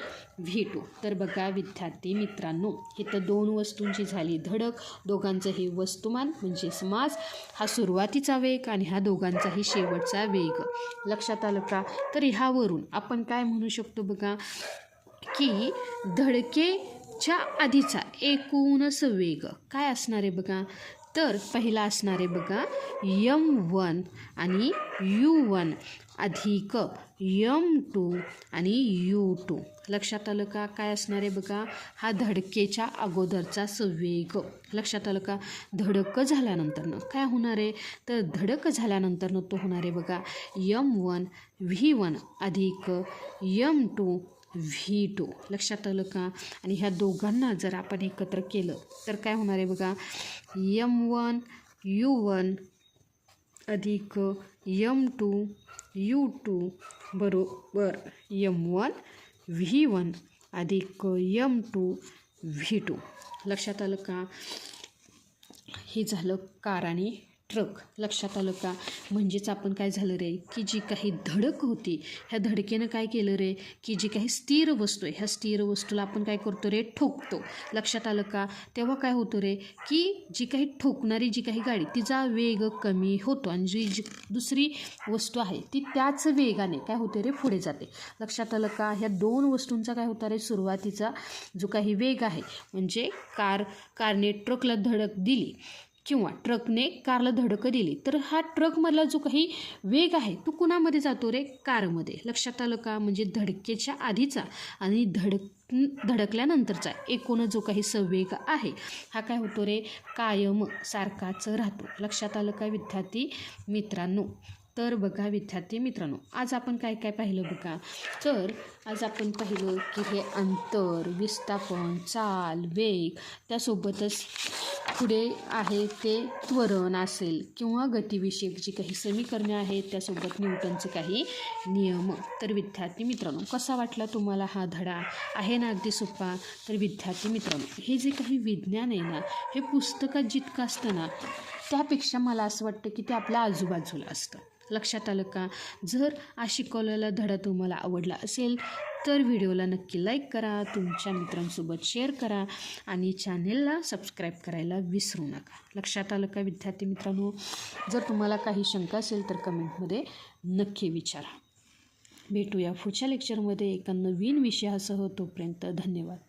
V2. तर बघा विद्यार्थी मित्रांनो, इथं दोन वस्तूंची झाली धडक, दोघांचं हे वस्तुमान म्हणजे मास, हा सुरुवातीचा वेग आणि हा दोघांचाही शेवटचा वेग. लक्षात आलं का? तर ह्यावरून आपण काय म्हणू शकतो बघा की धडकेच्या आधीचा एकूण संवेग काय असणार आहे बघा? तर पहिला असणार आहे बघा M1 आणि U1 अधिक M2 आणि U2. लक्षात आलं का? काय असणार आहे बघा? हा धडकेच्या अगोदरचा संवेग. लक्षात आलं का? धडक झाल्यानंतरनं काय होणार आहे? तर धडक झाल्यानंतरनं तो होणार आहे बघा M1 V1 अधिक M2 V2. लक्षात आलं का? आणि ह्या दोघांना जर आपण एकत्र केलं तर काय होणार आहे बघा? M1 U1 अधिक M2 U2 बरोबर M1 V1 अधिक M2 V2. लक्षात आलं का? हे झालं कार आणि ट्रक. लक्षात आलं का? म्हणजेच आपण काय झालं रे की जी काही धडक होती ह्या धडकेनं काय केलं रे की जी काही स्थिर वस्तू आहे ह्या स्थिर वस्तूला आपण काय करतो रे? ठोकतो. लक्षात आलं का? तेव्हा काय होतं रे की जी काही ठोकणारी जी काही गाडी तिचा वेग कमी होतो आणि जी दुसरी वस्तू आहे ती त्याच वेगाने काय होते रे? पुढे जाते. लक्षात आलं का? ह्या दोन वस्तूंचा काय होता रे? सुरुवातीचा जो काही वेग आहे म्हणजे कारने ट्रकला धडक दिली किंवा ट्रकने कारला धडक दिली तर हा ट्रकमधला जो काही वेग आहे तो कुणामध्ये जातो रे? कारमध्ये. लक्षात आलं का? म्हणजे धडकेच्या आधीचा आणि धडकल्यानंतरचा एकूण जो काही संवेग आहे हा काय होतो रे? कायम सारखाच राहतो. लक्षात आलं का विद्यार्थी मित्रांनो? तर बघा विद्यार्थी मित्रांनो, आज आपण काय काय पाहिलं बघा? तर आज आपण पाहिलं की हे अंतर, विस्थापन, चाल, वेग, त्यासोबतच पुढे आहे ते त्वरण असेल किंवा गतिविषयक जी काही समीकरणे आहेत त्यासोबत न्यूटनचे काही नियम. तर विद्यार्थी मित्रांनो, कसा वाटला तुम्हाला हा धडा? आहे ना अगदी सोपा? तर विद्यार्थी मित्रांनो, हे जे काही विज्ञान आहे ना हे पुस्तकात जितकं असतं ना त्यापेक्षा मला असं वाटतं की ते आपल्या आजूबाजूला असतं. लक्षात आलं का? जर आज शिकवलेला धडा तुम्हाला आवडला असेल तर व्हिडिओला नक्की लाईक करा, तुमच्या मित्रांसोबत शेअर करा आणि चॅनेलला सबस्क्राईब करायला विसरू नका. लक्षात आलं का विद्यार्थी मित्रांनो? जर तुम्हाला काही शंका असेल तर कमेंटमध्ये नक्की विचारा. भेटूया पुढच्या लेक्चरमध्ये एका नवीन विषयासह. तोपर्यंत धन्यवाद.